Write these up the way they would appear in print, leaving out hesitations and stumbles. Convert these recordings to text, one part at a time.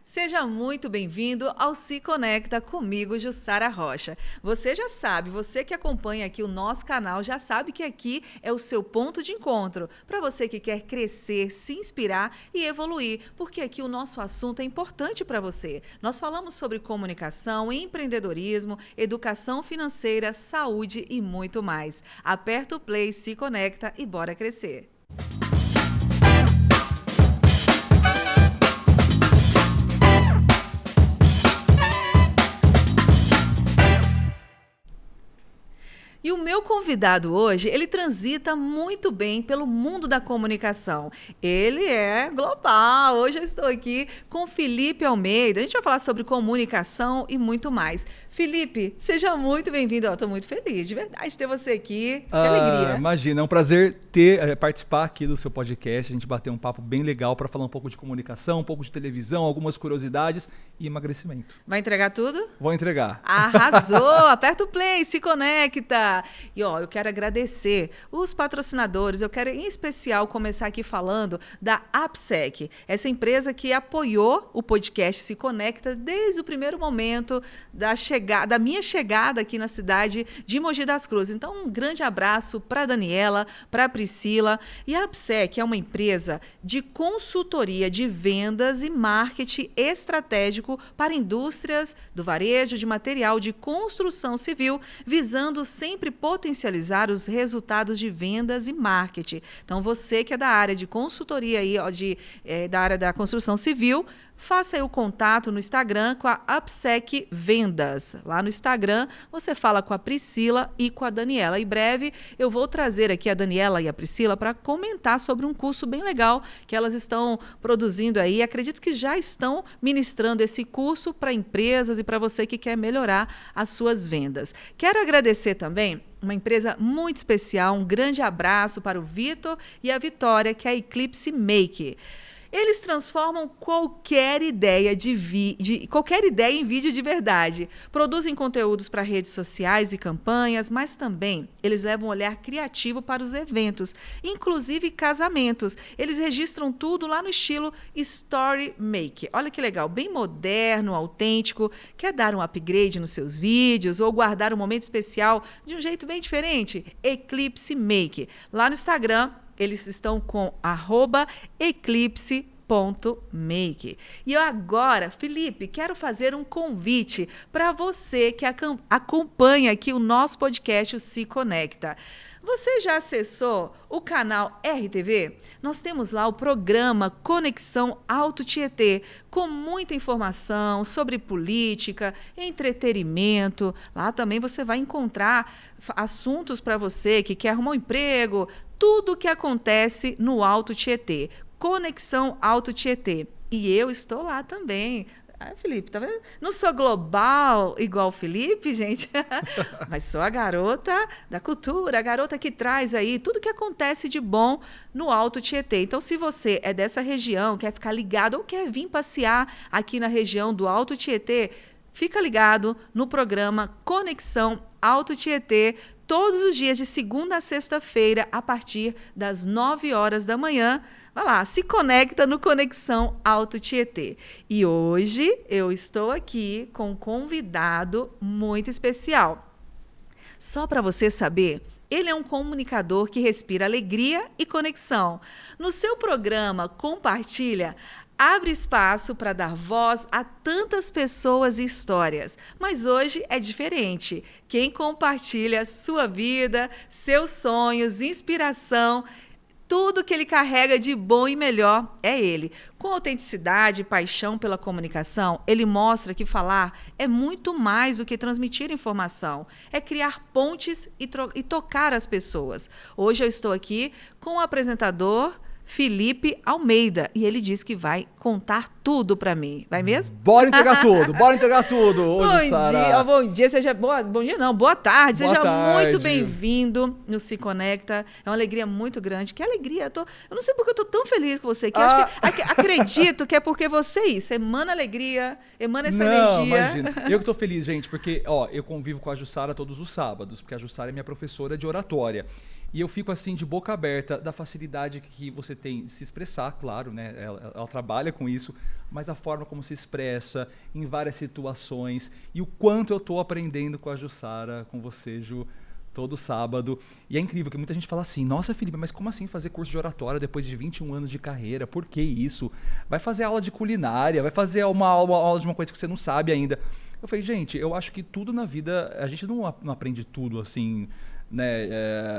Seja muito bem-vindo ao Se Conecta comigo, Jussara Rocha. Você já sabe, você que acompanha aqui o nosso canal já sabe que aqui é o seu ponto de encontro para você que quer crescer, se inspirar e evoluir, porque aqui o nosso assunto é importante para você. Nós falamos sobre comunicação, empreendedorismo, educação financeira, saúde e muito mais. Aperta o play, se conecta e bora crescer. E o meu convidado hoje, ele transita muito bem pelo mundo da comunicação. Ele é global. Hoje eu estou aqui com Felipe Almeida. A gente vai falar sobre comunicação e muito mais. Felipe, seja muito bem-vindo. Estou muito feliz, de verdade, de ter você aqui. Que alegria. Imagina, é um prazer participar aqui do seu podcast. A gente bater um papo bem legal para falar um pouco de comunicação, um pouco de televisão, algumas curiosidades e emagrecimento. Vai entregar tudo? Vou entregar. Arrasou! Aperta o play, se conecta. E eu quero agradecer os patrocinadores. Eu quero, em especial, começar aqui falando da AppSec, essa empresa que apoiou o podcast Se Conecta desde o primeiro momento da minha chegada aqui na cidade de Mogi das Cruzes. Então, um grande abraço para a Daniela, para a Priscila. E a AppSec é uma empresa de consultoria de vendas e marketing estratégico para indústrias do varejo de material de construção civil, visando sempre potencializar os resultados de vendas e marketing. Então, você que é da área de consultoria aí, da área da construção civil, faça aí o contato no Instagram com a AppSec Vendas. Lá no Instagram, você fala com a Priscila e com a Daniela. Em breve, eu vou trazer aqui a Daniela e a Priscila para comentar sobre um curso bem legal que elas estão produzindo aí. Acredito que já estão ministrando esse curso para empresas e para você que quer melhorar as suas vendas. Quero agradecer também uma empresa muito especial, um grande abraço para o Vitor e a Vitória, que é a Eclipse Make. Eles transformam qualquer ideia em vídeo de verdade. Produzem conteúdos para redes sociais e campanhas, mas também eles levam um olhar criativo para os eventos, inclusive casamentos. Eles registram tudo lá no estilo Story Make. Olha que legal, bem moderno, autêntico. Quer dar um upgrade nos seus vídeos ou guardar um momento especial de um jeito bem diferente? Eclipse Make. Lá no Instagram, eles estão com @eclipse.make. E agora, Felipe, quero fazer um convite para você que acompanha aqui o nosso podcast, o Se Conecta. Você já acessou o canal RTV? Nós temos lá o programa Conexão Alto Tietê, com muita informação sobre política, entretenimento. Lá também você vai encontrar assuntos para você que quer arrumar um emprego, tudo o que acontece no Alto Tietê. Conexão Alto Tietê. E eu estou lá também. Felipe, tá vendo? Não sou global igual o Felipe, gente, mas sou a garota da cultura, a garota que traz aí tudo que acontece de bom no Alto Tietê. Então, se você é dessa região, quer ficar ligado ou quer vir passear aqui na região do Alto Tietê, fica ligado no programa Conexão Alto Tietê, todos os dias de segunda a sexta-feira, a partir das 9 horas da manhã. Vai lá, se conecta no Conexão Alto Tietê. E hoje eu estou aqui com um convidado muito especial. Só para você saber, ele é um comunicador que respira alegria e conexão. No seu programa Compartilha, abre espaço para dar voz a tantas pessoas e histórias. Mas hoje é diferente. Quem compartilha sua vida, seus sonhos, inspiração, tudo que ele carrega de bom e melhor é ele. Com autenticidade e paixão pela comunicação, ele mostra que falar é muito mais do que transmitir informação. É criar pontes e tocar as pessoas. Hoje eu estou aqui com o apresentador Felipe Almeida, e ele disse que vai contar tudo para mim. Vai mesmo? Bora entregar tudo, bora entregar tudo. Hoje, bom dia, bom dia não, boa tarde, boa seja tarde. Muito bem-vindo no Se Conecta. É uma alegria muito grande. Que alegria, eu não sei porque eu tô tão feliz com você aqui. Acredito que é porque você emana alegria, emana essa energia. Imagina. Eu que tô feliz, gente, porque eu convivo com a Jussara todos os sábados, porque a Jussara é minha professora de oratória. E eu fico assim de boca aberta da facilidade que você tem de se expressar, claro, né? Ela trabalha com isso, mas a forma como se expressa em várias situações e o quanto eu estou aprendendo com a Jussara, com você, Ju, todo sábado. E é incrível que muita gente fala assim, nossa, Felipe, mas como assim fazer curso de oratória depois de 21 anos de carreira? Por que isso? Vai fazer aula de culinária, vai fazer uma aula de uma coisa que você não sabe ainda. Eu falei, gente, eu acho que tudo na vida, a gente não aprende tudo assim, né?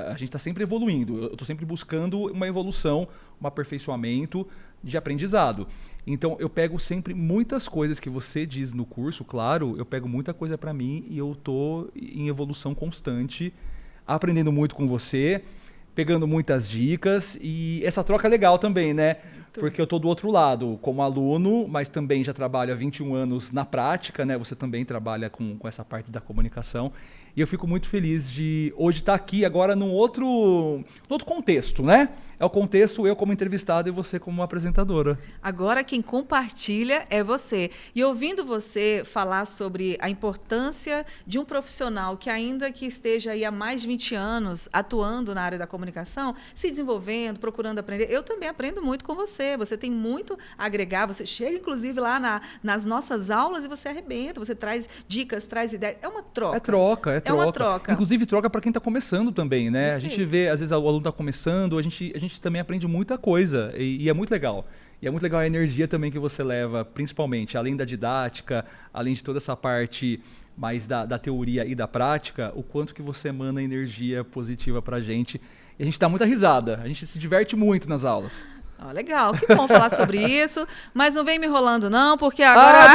A gente está sempre evoluindo, eu estou sempre buscando uma evolução, um aperfeiçoamento de aprendizado. Então eu pego sempre muitas coisas que você diz no curso, claro, eu pego muita coisa para mim e eu estou em evolução constante, aprendendo muito com você, pegando muitas dicas e essa troca é legal também, né? Porque eu estou do outro lado, como aluno, mas também já trabalho há 21 anos na prática, né? Você também trabalha com essa parte da comunicação. E eu fico muito feliz de hoje estar aqui agora num outro contexto, né? É o contexto eu como entrevistado e você como apresentadora. Agora quem compartilha é você. E ouvindo você falar sobre a importância de um profissional que ainda que esteja aí há mais de 20 anos atuando na área da comunicação, se desenvolvendo, procurando aprender, eu também aprendo muito com você. Você tem muito a agregar, você chega inclusive lá nas nossas aulas e você arrebenta, você traz dicas, traz ideias. É uma troca. É troca. É uma troca. Inclusive troca para quem está começando também, né? Perfeito. A gente vê, às vezes o aluno está começando, a gente também aprende muita coisa e é muito legal. E é muito legal a energia também que você leva, principalmente, além da didática, além de toda essa parte mais da teoria e da prática, o quanto que você emana energia positiva para a gente. E a gente dá muita risada, a gente se diverte muito nas aulas. Legal, que bom falar sobre isso, mas não vem me enrolando não, porque agora...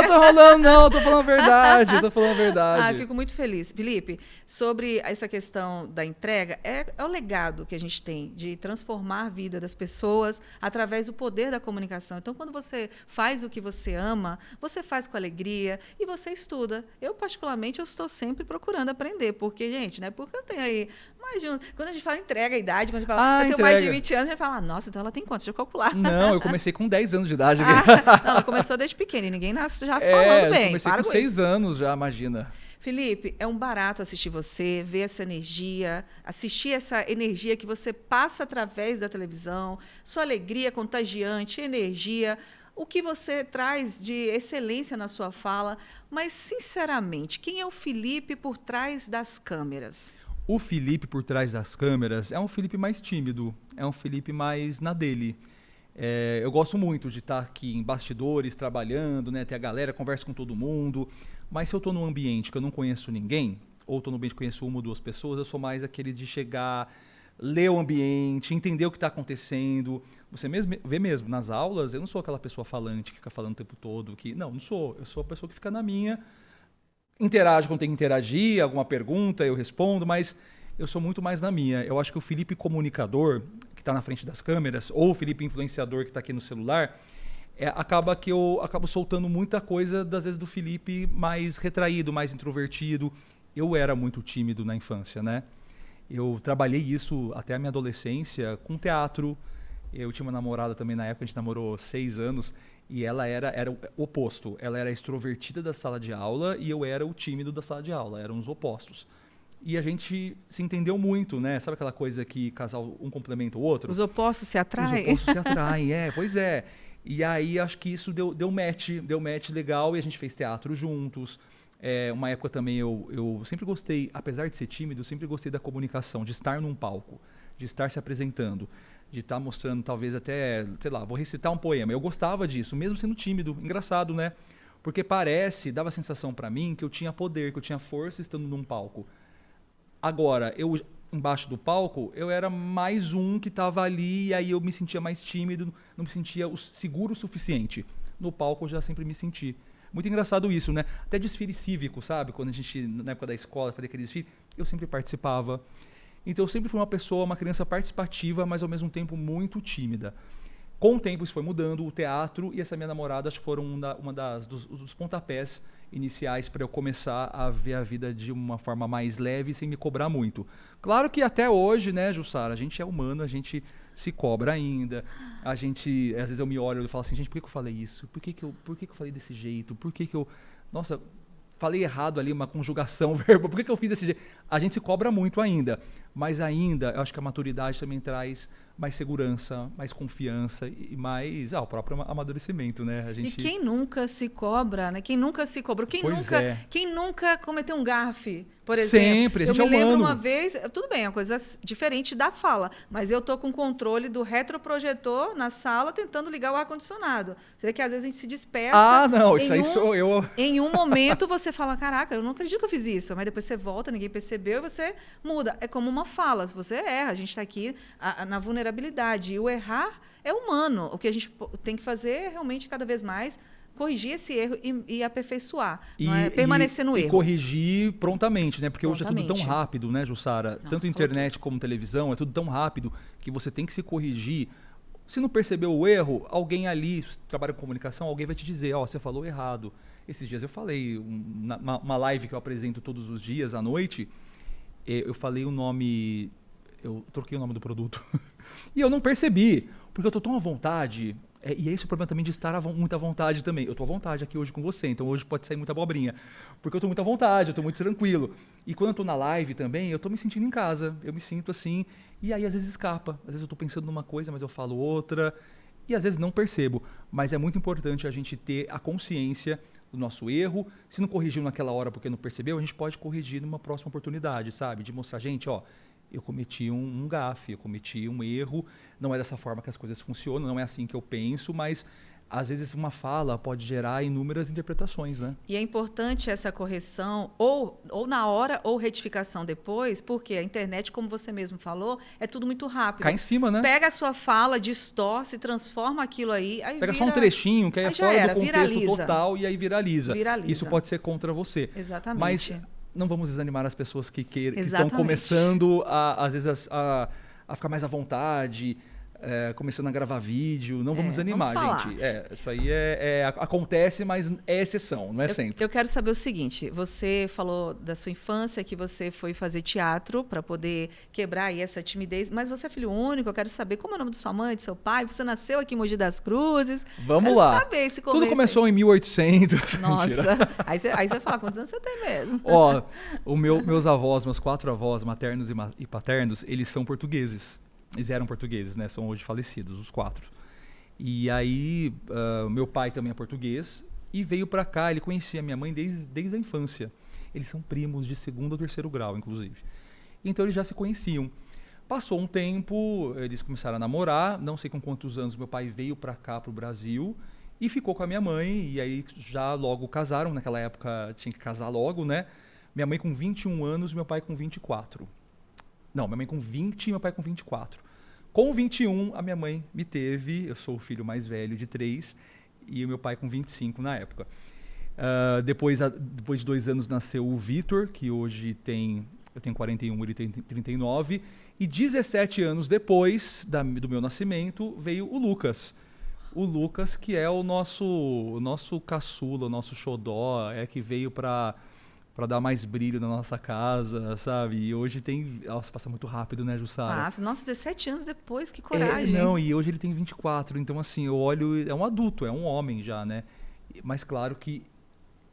Tô rolando não, tô falando a verdade. Fico muito feliz. Felipe, sobre essa questão da entrega, é o legado que a gente tem de transformar a vida das pessoas através do poder da comunicação. Então, quando você faz o que você ama, você faz com alegria e você estuda. Eu, particularmente, eu estou sempre procurando aprender, porque, gente, né, porque eu tenho aí mais de um... Quando a gente fala entrega a idade, quando a gente fala, eu tenho mais de 20 anos, a gente fala, nossa, então ela tem quantos? Deixa eu calcular. Não, eu comecei com 10 anos de idade. Não, ela começou desde pequena e ninguém nasce já falando bem. Eu comecei com 6 anos já, imagina. Felipe, é um barato assistir você, ver essa energia, assistir essa energia que você passa através da televisão, sua alegria contagiante, energia, o que você traz de excelência na sua fala. Mas, sinceramente, quem é o Felipe por trás das câmeras? O Felipe por trás das câmeras é um Felipe mais tímido, é um Felipe mais na dele. Eu gosto muito de estar aqui em bastidores, trabalhando, né, ter a galera, converso com todo mundo, mas se eu estou num ambiente que eu não conheço ninguém, ou estou num ambiente que conheço uma ou duas pessoas, eu sou mais aquele de chegar, ler o ambiente, entender o que está acontecendo. Você vê mesmo, nas aulas, eu não sou aquela pessoa falante que fica falando o tempo todo. Não sou. Eu sou a pessoa que fica na minha... Interage quando tem que interagir, alguma pergunta eu respondo, mas eu sou muito mais na minha. Eu acho que o Felipe comunicador, que está na frente das câmeras, ou o Felipe influenciador que está aqui no celular, acaba que eu acabo soltando muita coisa, às vezes, do Felipe mais retraído, mais introvertido. Eu era muito tímido na infância, né? Eu trabalhei isso até a minha adolescência com teatro. Eu tinha uma namorada também na época, a gente namorou 6 anos, e ela era o oposto. Ela era extrovertida da sala de aula e eu era o tímido da sala de aula. Eram os opostos. E a gente se entendeu muito, né? Sabe aquela coisa que casal um complementa o outro? Os opostos se atraem? Os opostos se atraem, pois é. E aí acho que isso deu match legal e a gente fez teatro juntos. Uma época também eu sempre gostei, apesar de ser tímido, eu sempre gostei da comunicação, de estar num palco, de estar se apresentando, de estar mostrando talvez até, sei lá, vou recitar um poema. Eu gostava disso, mesmo sendo tímido. Engraçado, né? Porque dava a sensação para mim que eu tinha poder, que eu tinha força estando num palco. Agora, eu embaixo do palco, eu era mais um que estava ali e aí eu me sentia mais tímido, não me sentia seguro o suficiente. No palco eu já sempre me senti. Muito engraçado isso, né? Até desfile cívico, sabe? Quando a gente, na época da escola, fazia aquele desfile, eu sempre participava. Então eu sempre fui uma criança participativa, mas ao mesmo tempo muito tímida. Com o tempo isso foi mudando, o teatro e essa minha namorada acho que foram dos pontapés iniciais para eu começar a ver a vida de uma forma mais leve, sem me cobrar muito. Claro que até hoje, né, Jussara, a gente é humano, a gente se cobra ainda. A gente, às vezes eu me olho e falo assim, gente, por que eu falei isso? Por que eu falei desse jeito? Por que eu... Nossa, falei errado ali, uma conjugação verbal. Por que eu fiz desse jeito? A gente se cobra muito ainda. Mas ainda, eu acho que a maturidade também traz mais segurança, mais confiança e mais o próprio amadurecimento, né? E quem nunca se cobra, né? Quem nunca se cobrou? Quem nunca cometeu um gafe, por exemplo? Sempre, a gente eu me lembro humano. uma vez, tudo bem, é uma coisa diferente da fala, mas eu tô com o controle do retroprojetor na sala tentando ligar o ar-condicionado. Você vê que às vezes a gente se dispersa. Ah, não, isso aí sou eu. Em um momento você fala, caraca, eu não acredito que eu fiz isso. Mas depois você volta, ninguém percebeu e você muda. É como uma fala, se você erra, a gente está aqui na vulnerabilidade. E o errar é humano. O que a gente tem que fazer é realmente cada vez mais corrigir esse erro e aperfeiçoar. Não é permanecer no erro. E corrigir prontamente, né? Porque hoje é tudo tão rápido, né, Jussara? Tanto internet como televisão, é tudo tão rápido que você tem que se corrigir. Se não percebeu o erro, alguém ali, se trabalha com comunicação, alguém vai te dizer, você falou errado. Esses dias eu falei, uma live que eu apresento todos os dias à noite, eu falei o nome, eu troquei o nome do produto. E eu não percebi, porque eu tô tão à vontade. E é esse o problema também de estar muito à vontade também. Eu tô à vontade aqui hoje com você, então hoje pode sair muita abobrinha. Porque eu tô muito à vontade, eu tô muito tranquilo. E quando eu tô na live também, eu tô me sentindo em casa. Eu me sinto assim, e aí às vezes escapa. Às vezes eu tô pensando numa coisa, mas eu falo outra. E às vezes não percebo. Mas é muito importante a gente ter a consciência do nosso erro. Se não corrigiu naquela hora porque não percebeu, a gente pode corrigir numa próxima oportunidade, sabe? De mostrar, gente, eu cometi um gafe, eu cometi um erro, não é dessa forma que as coisas funcionam, não é assim que eu penso, mas às vezes uma fala pode gerar inúmeras interpretações, né? E é importante essa correção, ou na hora, ou retificação depois, porque a internet, como você mesmo falou, é tudo muito rápido. Cai em cima, né? Pega a sua fala, distorce, transforma aquilo aí pega só um trechinho que é fora do contexto viraliza. Total e aí viraliza. Viraliza. Isso pode ser contra você. Exatamente. Mas não vamos desanimar as pessoas que estão começando, às vezes, a ficar mais à vontade, começando a gravar vídeo. Não vamos desanimar, gente. Isso aí acontece, mas é exceção, não é sempre. Eu quero saber o seguinte, você falou da sua infância, que você foi fazer teatro para poder quebrar aí essa timidez, mas você é filho único, eu quero saber como é o nome de sua mãe, de seu pai, você nasceu aqui em Mogi das Cruzes. Vamos lá. Saber esse começo. Tudo começou em 1800. Nossa, aí você vai falar quantos anos você tem mesmo. Meus avós, meus 4 avós, maternos e paternos, eles são portugueses. Eles eram portugueses, né? São hoje falecidos, os 4. E aí, meu pai também é português e veio para cá. Ele conhecia minha mãe desde a infância. Eles são primos de 2º ou 3º grau, inclusive. Então, eles já se conheciam. Passou um tempo, eles começaram a namorar. Não sei com quantos anos meu pai veio para cá, para o Brasil, e ficou com a minha mãe. E aí, já logo casaram. Naquela época, tinha que casar logo, né? Minha mãe com 21 anos, meu pai com 24. Não, minha mãe com 20 e meu pai com 24. Com 21, a minha mãe me teve, eu sou o filho mais velho de 3, e o meu pai com 25 na época. Depois de 2 anos nasceu o Vitor, que hoje eu tenho 41, ele tem 39, e 17 anos depois do meu nascimento veio o Lucas. O Lucas, que é o nosso caçula, o nosso xodó, que veio para dar mais brilho na nossa casa, sabe? E hoje tem... Nossa, passa muito rápido, né, Jussara? Passa. Nossa, 17 anos depois, que coragem. E hoje ele tem 24. Então, assim, eu olho... É um adulto, é um homem já, né? Mas claro que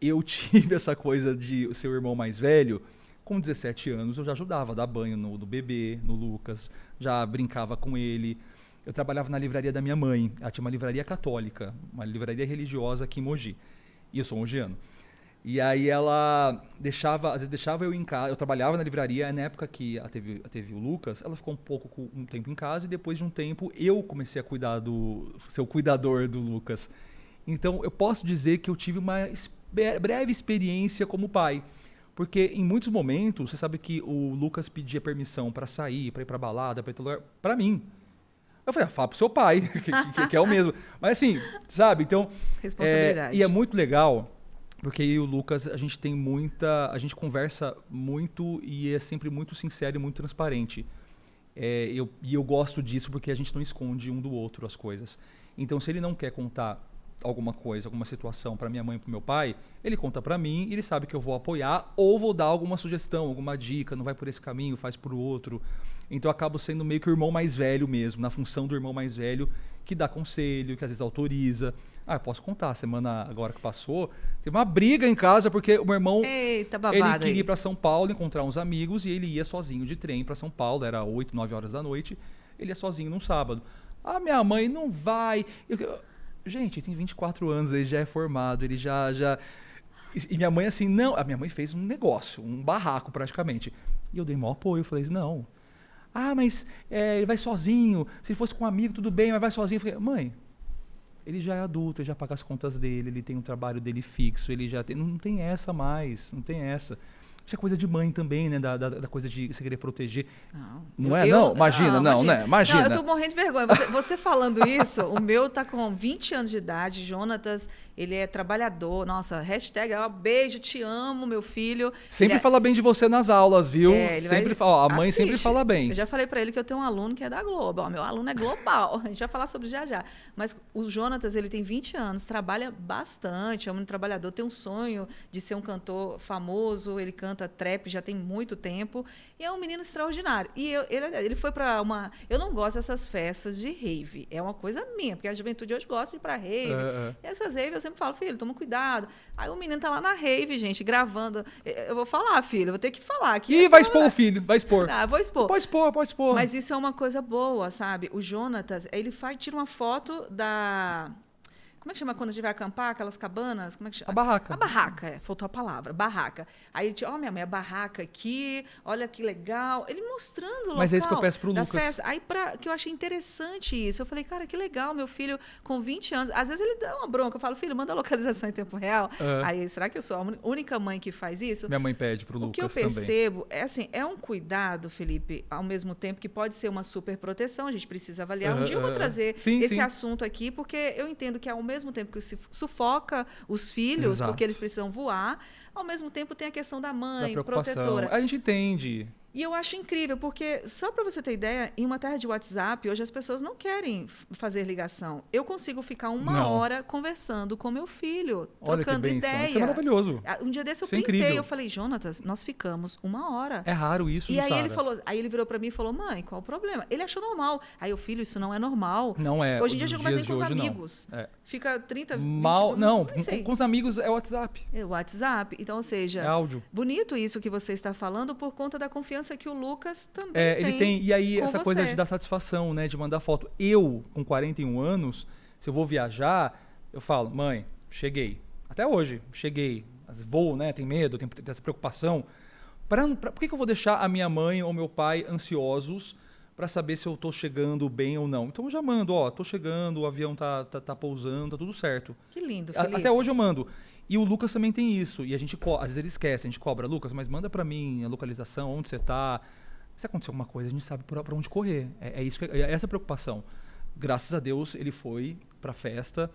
eu tive essa coisa de ser o irmão mais velho. Com 17 anos, eu já ajudava a dar banho no bebê, no Lucas. Já brincava com ele. Eu trabalhava na livraria da minha mãe. Ela tinha uma livraria católica, uma livraria religiosa aqui em Mogi. E eu sou mogiano. E aí ela às vezes deixava eu em casa, eu trabalhava na livraria, na época que ela teve o Lucas, ela ficou um tempo em casa e depois de um tempo eu comecei a ser o cuidador do Lucas. Então eu posso dizer que eu tive uma breve experiência como pai, porque em muitos momentos, você sabe que o Lucas pedia permissão para sair, para ir para balada, para ir para lugar, para mim. Eu falei, fala pro seu pai, que é o mesmo. Mas assim, sabe? Então, responsabilidade. E é muito legal. Porque eu e o Lucas, a gente conversa muito e é sempre muito sincero e muito transparente. Eu gosto disso porque a gente não esconde um do outro as coisas. Então, se ele não quer contar alguma coisa, alguma situação para minha mãe e para meu pai, ele conta para mim e ele sabe que eu vou apoiar ou vou dar alguma sugestão, alguma dica, não vai por esse caminho, faz por outro. Então eu acabo sendo meio que o irmão mais velho mesmo, na função do irmão mais velho, que dá conselho, que às vezes autoriza. Eu posso contar, semana agora que passou, teve uma briga em casa porque o meu irmão, Eita, ele babado queria aí. ir para São Paulo encontrar uns amigos e ele ia sozinho de trem para São Paulo, era 8, 9 horas da noite, ele ia sozinho num sábado. Minha mãe não vai. Gente, ele tem 24 anos, ele já é formado, ele já... E minha mãe assim, não... A minha mãe fez um negócio, um barraco praticamente. E eu dei maior apoio, eu falei, não. Mas ele vai sozinho, se ele fosse com um amigo, tudo bem, mas vai sozinho. Eu falei, mãe, ele já é adulto, ele já paga as contas dele, ele tem um trabalho dele fixo, ele já tem... Não tem essa mais, não tem essa. Isso é coisa de mãe também, né? Da coisa de você querer proteger. Não é? Não? Imagina, não, né? Imagina. Não, eu tô morrendo de vergonha. Você falando isso, o meu tá com 20 anos de idade, Jonatas, ele é trabalhador. Nossa, hashtag, beijo, te amo, meu filho. Sempre fala bem de você nas aulas, viu? Ele Sempre fala, a mãe sempre fala bem. Eu já falei para ele que eu tenho um aluno que é da Globo. Meu aluno é global. A gente vai falar sobre já já. Mas o Jonatas, ele tem 20 anos, trabalha bastante, é um trabalhador, tem um sonho de ser um cantor famoso, ele canta trap já tem muito tempo e é um menino extraordinário. E ele foi para uma... Eu não gosto dessas festas de rave. É uma coisa minha, porque a juventude hoje gosta de ir para rave. E essas raves eu sempre falo, filho, toma cuidado. Aí o menino tá lá na rave, gente, gravando. Eu vou falar, filho, eu vou ter que falar aqui. Ih, vai expor o filho, vai expor. Eu vou expor. Pode expor. Mas isso é uma coisa boa, sabe? O Jonatas, ele tira uma foto da... Como é que chama quando a gente vai acampar? Aquelas cabanas? Como é que chama? A barraca. A barraca, faltou a palavra, barraca. Aí ele tinha, minha mãe, a barraca aqui, olha que legal. Ele mostrando o local. Mas é isso que eu peço pro da Lucas. Festa. Aí que eu achei interessante isso. Eu falei, cara, que legal, meu filho com 20 anos. Às vezes ele dá uma bronca. Eu falo, filho, manda a localização em tempo real. Aí, será que eu sou a única mãe que faz isso? Minha mãe pede pro Lucas também. O que eu também. percebo é um cuidado, Felipe, ao mesmo tempo que pode ser uma super proteção. A gente precisa avaliar. Um dia eu vou trazer esse assunto aqui, porque eu entendo que ao mesmo tempo que sufoca os filhos, Exato. porque eles precisam voar, ao mesmo tempo tem a questão da mãe, da protetora. A gente entende. E eu acho incrível, porque, só para você ter ideia, em uma terra de WhatsApp, hoje as pessoas não querem fazer ligação. Eu consigo ficar uma hora conversando com meu filho, trocando ideia. Isso é maravilhoso. Um dia desse eu printei, incrível. Eu falei, Jonatas, nós ficamos uma hora. É raro isso, E aí ele virou para mim e falou, mãe, qual o problema? Ele achou normal. Aí o filho, isso não é normal. Não é. Hoje em dia a gente conversa com os amigos. Fica 30, 20... Não, com os amigos é WhatsApp. É WhatsApp. Então, ou seja... É áudio. Bonito isso que você está falando por conta da confiança que o Lucas também tem. Ele tem. E aí, essa coisa você. de dar satisfação, né? De mandar foto. Eu, com 41 anos, se eu vou viajar, eu falo, mãe, cheguei. Até hoje, cheguei. Vou, né? Tem medo, tem essa preocupação. Por que eu vou deixar a minha mãe ou meu pai ansiosos para saber se eu tô chegando bem ou não? Então eu já mando, tô chegando, o avião tá pousando, tá tudo certo. Que lindo, Felipe. Até hoje eu mando. E o Lucas também tem isso. E a gente, às vezes ele esquece, a gente cobra, Lucas, mas manda para mim a localização, onde você tá. Se acontecer alguma coisa, a gente sabe para onde correr. É essa a preocupação. Graças a Deus, ele foi pra festa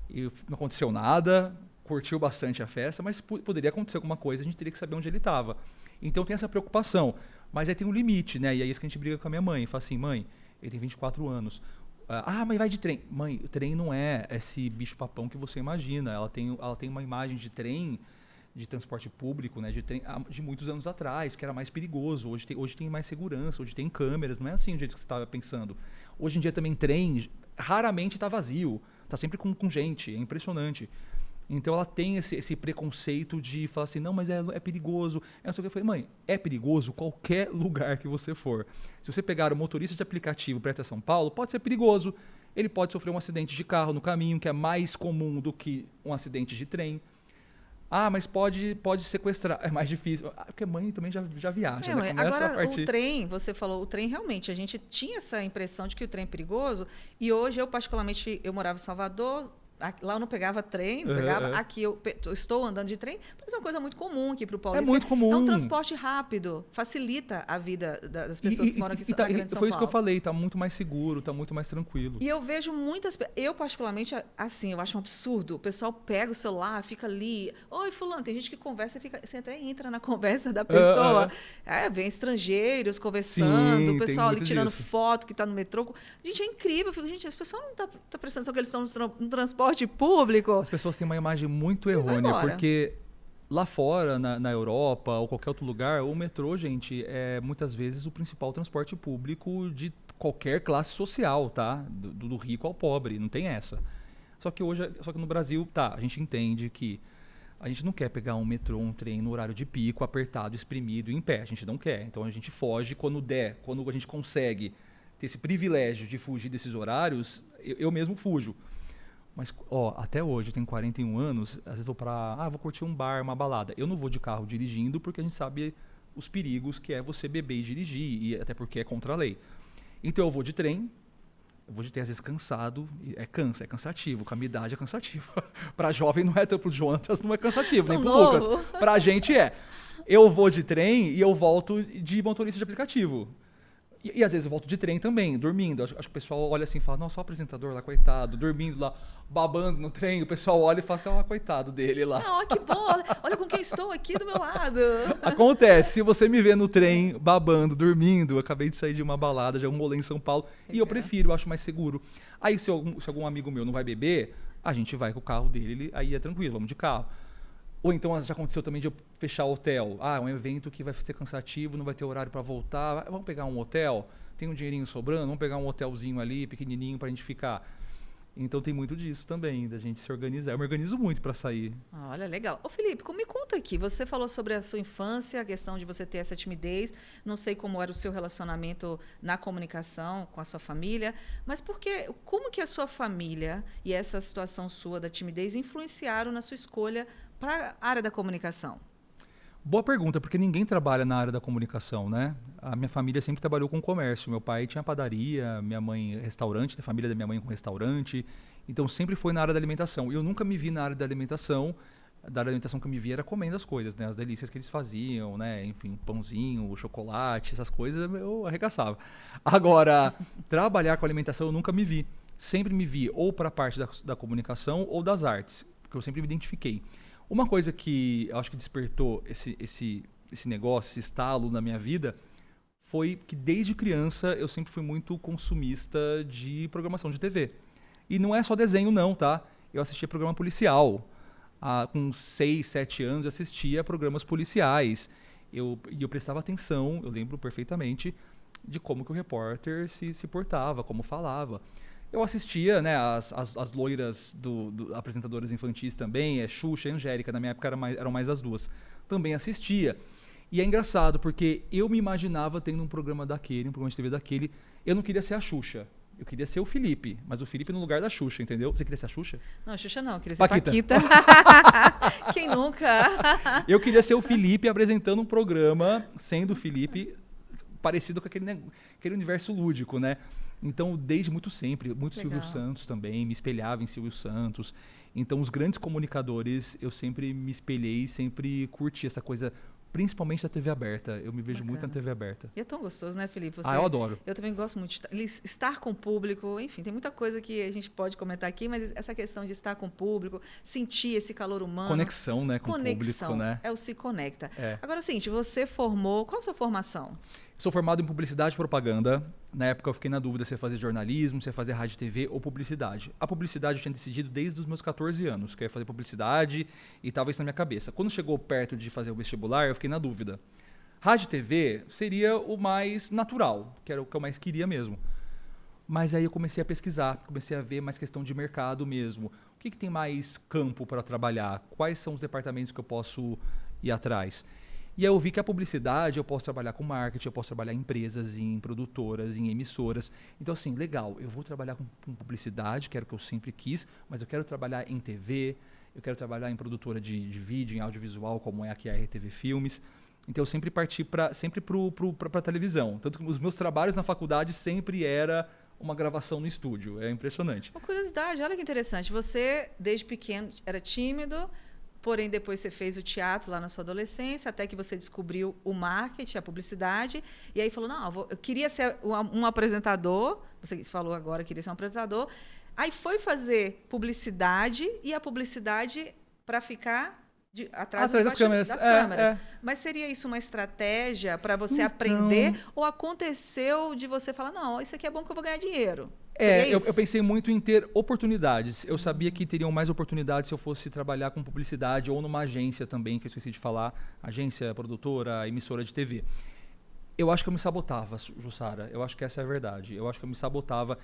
e não aconteceu nada, curtiu bastante a festa, mas poderia acontecer alguma coisa, a gente teria que saber onde ele estava. Então tem essa preocupação. Mas aí tem um limite, né? E é isso que a gente briga com a minha mãe. Fala assim, mãe, ele tem 24 anos. Mas vai de trem. Mãe, o trem não é esse bicho-papão que você imagina. Ela tem uma imagem de trem, de transporte público, né, de trem, de muitos anos atrás, que era mais perigoso. Hoje tem mais segurança, hoje tem câmeras. Não é assim o jeito que você estava pensando. Hoje em dia também trem raramente está vazio. Está sempre com gente. É impressionante. Então ela tem esse preconceito de falar assim, não, mas é perigoso. Eu falei, mãe, é perigoso qualquer lugar que você for. Se você pegar o motorista de aplicativo para ir até São Paulo, pode ser perigoso. Ele pode sofrer um acidente de carro no caminho, que é mais comum do que um acidente de trem. Mas pode sequestrar. É mais difícil. Porque mãe também já viaja. Né? Agora, o trem, você falou, o trem realmente, a gente tinha essa impressão de que o trem é perigoso. E hoje, eu particularmente, eu morava em Salvador. Lá eu não pegava trem, aqui eu estou andando de trem, mas é uma coisa muito comum aqui para o paulista. É muito comum. É um transporte rápido, facilita a vida das pessoas que moram aqui na Grande São Paulo. Foi isso que eu falei, está muito mais seguro, está muito mais tranquilo. E eu vejo eu particularmente, assim, eu acho um absurdo. O pessoal pega o celular, fica ali, oi fulano, tem gente que conversa, você até entra na conversa da pessoa. Vem estrangeiros conversando, o pessoal ali tirando foto que está no metrô. Gente, é incrível. Eu fico, gente, as pessoas não estão prestando atenção que eles estão no transporte transporte público. As pessoas têm uma imagem muito errônea, porque lá fora, na Europa ou qualquer outro lugar, o metrô, gente, é muitas vezes o principal transporte público de qualquer classe social, tá? Do rico ao pobre, não tem essa. Só que no Brasil, a gente entende que a gente não quer pegar um metrô, um trem no horário de pico, apertado, espremido, em pé. A gente não quer. Então a gente foge quando a gente consegue ter esse privilégio de fugir desses horários, eu mesmo fujo. Mas, até hoje, eu tenho 41 anos, às vezes vou vou curtir um bar, uma balada. Eu não vou de carro dirigindo porque a gente sabe os perigos que é você beber e dirigir, e até porque é contra a lei. Então eu vou de trem, às vezes cansado, é cansativo, com a minha idade é cansativo. Pra jovem não é, pro Jonatas não é cansativo, nem pro Lucas. Pra gente é. Eu vou de trem e eu volto de motorista de aplicativo. E às vezes eu volto de trem também, dormindo. Acho que o pessoal olha assim e fala, nossa, o apresentador lá, coitado, dormindo lá, babando no trem. O pessoal olha e fala assim, coitado dele lá. Não, que bom, olha com quem estou aqui do meu lado. Acontece, se você me vê no trem, babando, dormindo, eu acabei de sair de uma balada, já um rolê em São Paulo, e eu prefiro, eu acho mais seguro. Aí se algum amigo meu não vai beber, a gente vai com o carro dele, aí é tranquilo, vamos de carro. Ou então já aconteceu também de eu fechar o hotel. Um evento que vai ser cansativo, não vai ter horário para voltar. Vamos pegar um hotel? Tem um dinheirinho sobrando? Vamos pegar um hotelzinho ali, pequenininho, para a gente ficar. Então tem muito disso também, da gente se organizar. Eu me organizo muito para sair. Olha, legal. Ô Felipe, me conta aqui. Você falou sobre a sua infância, a questão de você ter essa timidez. Não sei como era o seu relacionamento na comunicação com a sua família, mas como que a sua família e essa situação sua da timidez influenciaram na sua escolha para a área da comunicação? Boa pergunta, porque ninguém trabalha na área da comunicação, né? A minha família sempre trabalhou com comércio. Meu pai tinha padaria, minha mãe restaurante, a família da minha mãe com restaurante. Então sempre foi na área da alimentação. E eu nunca me vi na área da alimentação. Da área da alimentação que eu me vi era comendo as coisas, né? As delícias que eles faziam, né? Enfim, pãozinho, chocolate, essas coisas eu arregaçava. Agora, trabalhar com alimentação eu nunca me vi. Sempre me vi ou para a parte da comunicação ou das artes, porque eu sempre me identifiquei. Uma coisa que eu acho que despertou esse negócio, esse estalo na minha vida, foi que desde criança eu sempre fui muito consumista de programação de TV. E não é só desenho não, tá? Eu assistia programa policial. Com 6, 7 anos eu assistia programas policiais. E eu prestava atenção, eu lembro perfeitamente, de como que o repórter se portava, como falava. Eu assistia, né, as loiras apresentadoras infantis também, Xuxa e Angélica, na minha época eram mais as duas. Também assistia. E é engraçado, porque eu me imaginava tendo um programa daquele, um programa de TV daquele. Eu não queria ser a Xuxa. Eu queria ser o Felipe, mas o Felipe no lugar da Xuxa, entendeu? Você queria ser a Xuxa? Não, a Xuxa não, eu queria ser Paquita. Quem nunca? Eu queria ser o Felipe apresentando um programa, sendo o Felipe parecido com aquele universo lúdico, né? Então, desde muito Silvio Santos também, me espelhava em Silvio Santos. Então, os grandes comunicadores, eu sempre me espelhei, sempre curti essa coisa, principalmente da TV aberta. Eu me vejo muito na TV aberta. E é tão gostoso, né, Felipe? Eu adoro. Eu também gosto muito de estar com o público. Enfim, tem muita coisa que a gente pode comentar aqui, mas essa questão de estar com o público, sentir esse calor humano. Conexão, né, com o público, né? É o Se Conecta. Agora, é o seguinte, você formou... Qual a sua formação? Sou formado em publicidade e propaganda. Na época eu fiquei na dúvida se ia fazer jornalismo, se ia fazer rádio e TV ou publicidade. A publicidade eu tinha decidido desde os meus 14 anos, que eu ia fazer publicidade e estava isso na minha cabeça. Quando chegou perto de fazer o vestibular, eu fiquei na dúvida. Rádio e TV seria o mais natural, que era o que eu mais queria mesmo. Mas aí eu comecei a pesquisar, comecei a ver mais questão de mercado mesmo. O que tem mais campo para trabalhar? Quais são os departamentos que eu posso ir atrás? E aí eu vi que a publicidade, eu posso trabalhar com marketing, eu posso trabalhar em empresas, em produtoras, em emissoras. Então, assim, legal, eu vou trabalhar com publicidade, que era o que eu sempre quis, mas eu quero trabalhar em TV, eu quero trabalhar em produtora de vídeo, em audiovisual, como é aqui a RTV Filmes. Então, eu sempre parti para a televisão. Tanto que os meus trabalhos na faculdade sempre era uma gravação no estúdio. É impressionante. Uma curiosidade, olha que interessante. Você, desde pequeno, era tímido, porém depois você fez o teatro lá na sua adolescência, até que você descobriu o marketing, a publicidade, e aí falou, não, eu queria ser um apresentador, você falou agora que queria ser um apresentador, aí foi fazer publicidade, e a publicidade para ficar atrás das câmeras. Mas seria isso uma estratégia para você aprender, ou aconteceu de você falar, não, isso aqui é bom que eu vou ganhar dinheiro? Eu pensei muito em ter oportunidades. Eu sabia que teriam mais oportunidades se eu fosse trabalhar com publicidade ou numa agência também, que eu esqueci de falar, agência, produtora, emissora de TV. Eu acho que eu me sabotava, Jussara. Eu acho que essa é a verdade. Eu acho que eu me sabotava.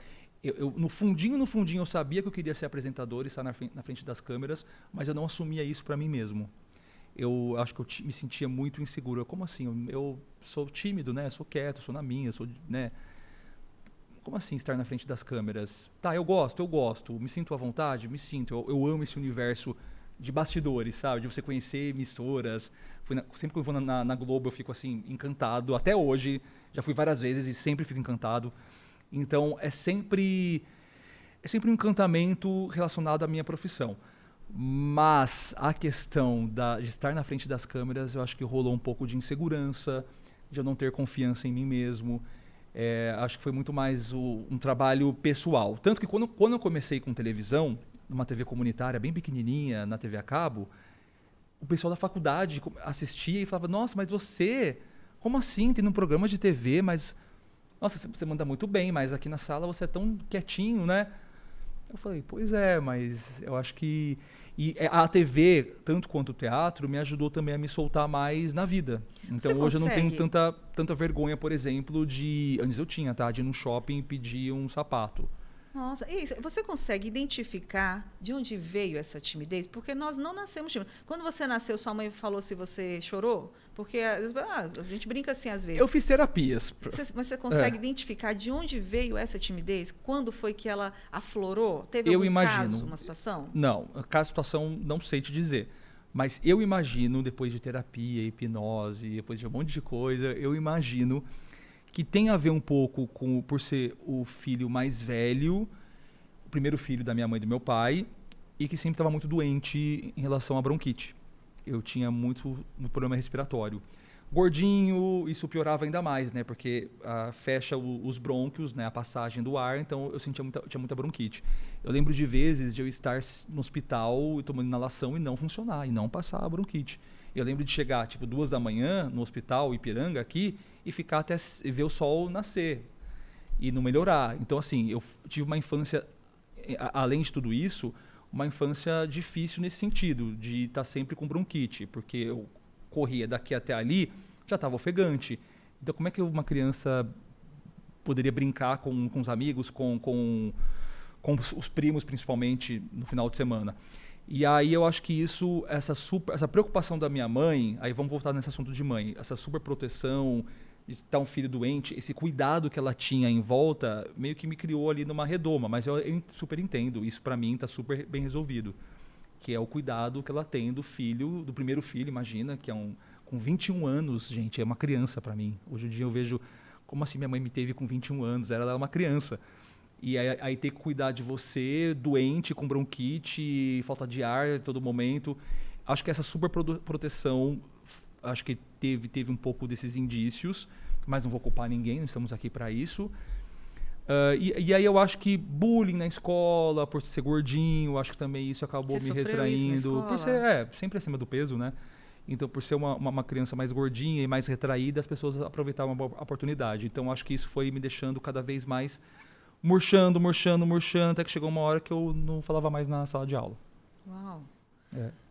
No fundinho, eu sabia que eu queria ser apresentador e estar na frente das câmeras, mas eu não assumia isso para mim mesmo. Eu acho que eu me sentia muito inseguro. Como assim? Eu sou tímido, né? Sou quieto, sou na minha, né? Como assim estar na frente das câmeras? Tá, eu gosto. Me sinto à vontade? Me sinto. Eu amo esse universo de bastidores, sabe? De você conhecer emissoras. Sempre que eu vou na Globo, eu fico assim, encantado. Até hoje, já fui várias vezes e sempre fico encantado. Então, é sempre um encantamento relacionado à minha profissão. Mas a questão de estar na frente das câmeras, eu acho que rolou um pouco de insegurança, de eu não ter confiança em mim mesmo. Acho que foi muito mais um trabalho pessoal. Tanto que quando eu comecei com televisão, numa TV comunitária bem pequenininha, na TV a cabo, o pessoal da faculdade assistia e falava, nossa, mas você, como assim? Tem um programa de TV, mas... Nossa, você manda muito bem, mas aqui na sala você é tão quietinho, né? Eu falei, pois é, mas eu acho que... E a TV, tanto quanto o teatro, me ajudou também a me soltar mais na vida. Então hoje eu não tenho tanta vergonha, por exemplo, de... Antes eu tinha, tá? De ir num shopping e pedir um sapato. Nossa, e você consegue identificar de onde veio essa timidez? Porque nós não nascemos tímidos. Quando você nasceu, sua mãe falou se você chorou? Porque a gente brinca assim às vezes. Eu fiz terapias. Mas você consegue identificar de onde veio essa timidez? Quando foi que ela aflorou? Teve algum caso, uma situação? Não, a situação não sei te dizer. Mas eu imagino, depois de terapia, hipnose, depois de um monte de coisa, eu imagino que tem a ver um pouco por ser o filho mais velho, o primeiro filho da minha mãe e do meu pai, e que sempre estava muito doente em relação à bronquite. Eu tinha muito problema respiratório. Gordinho, isso piorava ainda mais, né? Porque fecha os brônquios, né? A passagem do ar, então eu tinha muita bronquite. Eu lembro de vezes de eu estar no hospital tomando inalação e não funcionar, e não passar a bronquite. Eu lembro de chegar, 2 da manhã, no hospital Ipiranga, aqui, e ficar até ver o sol nascer e não melhorar. Então, assim, eu tive uma infância, além de tudo isso, uma infância difícil nesse sentido, de estar sempre com bronquite, porque eu corria daqui até ali, já estava ofegante. Então, como é que uma criança poderia brincar com os amigos, com os primos, principalmente, no final de semana? E aí eu acho que essa preocupação da minha mãe, aí vamos voltar nesse assunto de mãe, essa super proteção, de estar um filho doente, esse cuidado que ela tinha em volta, meio que me criou ali numa redoma, mas eu super entendo, isso para mim está super bem resolvido, que é o cuidado que ela tem do filho, do primeiro filho, imagina, que é com 21 anos, gente, é uma criança para mim. Hoje em dia eu vejo, como assim minha mãe me teve com 21 anos, ela era uma criança. E aí ter que cuidar de você, doente, com bronquite, falta de ar a todo momento. Acho que essa super proteção, acho que teve um pouco desses indícios, mas não vou culpar ninguém, não estamos aqui para isso. E aí eu acho que bullying na escola, por ser gordinho, acho que também isso acabou me retraindo. Por ser sempre acima do peso, né? Então, por ser uma criança mais gordinha e mais retraída, as pessoas aproveitavam a oportunidade. Então, acho que isso foi me deixando cada vez mais murchando, até que chegou uma hora que eu não falava mais na sala de aula. Uau!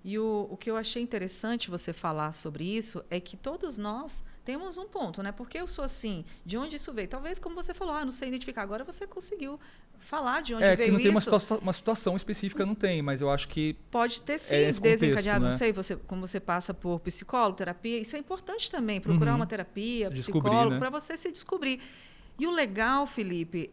E o que eu achei interessante você falar sobre isso é que todos nós temos um ponto, né? Porque eu sou assim, de onde isso veio? Talvez, como você falou, não sei identificar. Agora você conseguiu falar de onde veio isso. Que não tem uma situação específica, não tem, mas eu acho que... Pode ter sim desencadeado, né? Não sei, como você passa por psicólogo, terapia, isso é importante também, procurar uma terapia, psicólogo, para você se descobrir. E o legal, Felipe...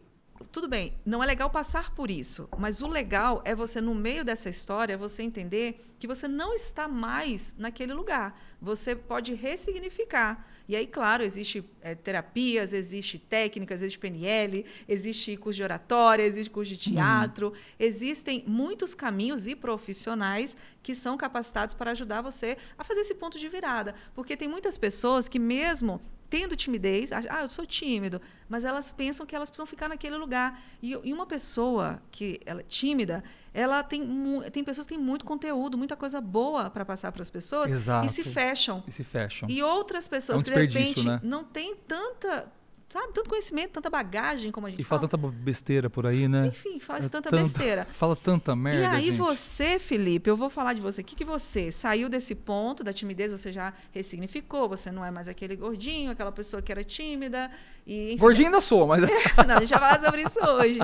Tudo bem, não é legal passar por isso, mas o legal é você, no meio dessa história, você entender que você não está mais naquele lugar. Você pode ressignificar. E aí, claro, existe terapias, existe técnicas, existe PNL, existe curso de oratória, existe curso de teatro. Existem muitos caminhos e profissionais que são capacitados para ajudar você a fazer esse ponto de virada. Porque tem muitas pessoas que mesmo tendo timidez, eu sou tímido, mas elas pensam que elas precisam ficar naquele lugar. E uma pessoa que ela é tímida, ela tem pessoas que têm muito conteúdo, muita coisa boa para passar para as pessoas. Exato. E se fecham. E se fecham. E outras pessoas que, de repente, né? Não têm sabe, tanto conhecimento, tanta bagagem, como a gente E fala tanta besteira por aí, né? Enfim, faz tanta besteira. Fala tanta merda, E aí gente. você, Felipe, eu vou falar de você. O que você saiu desse ponto da timidez, você já ressignificou, você não é mais aquele gordinho, aquela pessoa que era tímida. E, enfim, Gordinho ainda sou, mas... não, a gente vai falar sobre isso hoje.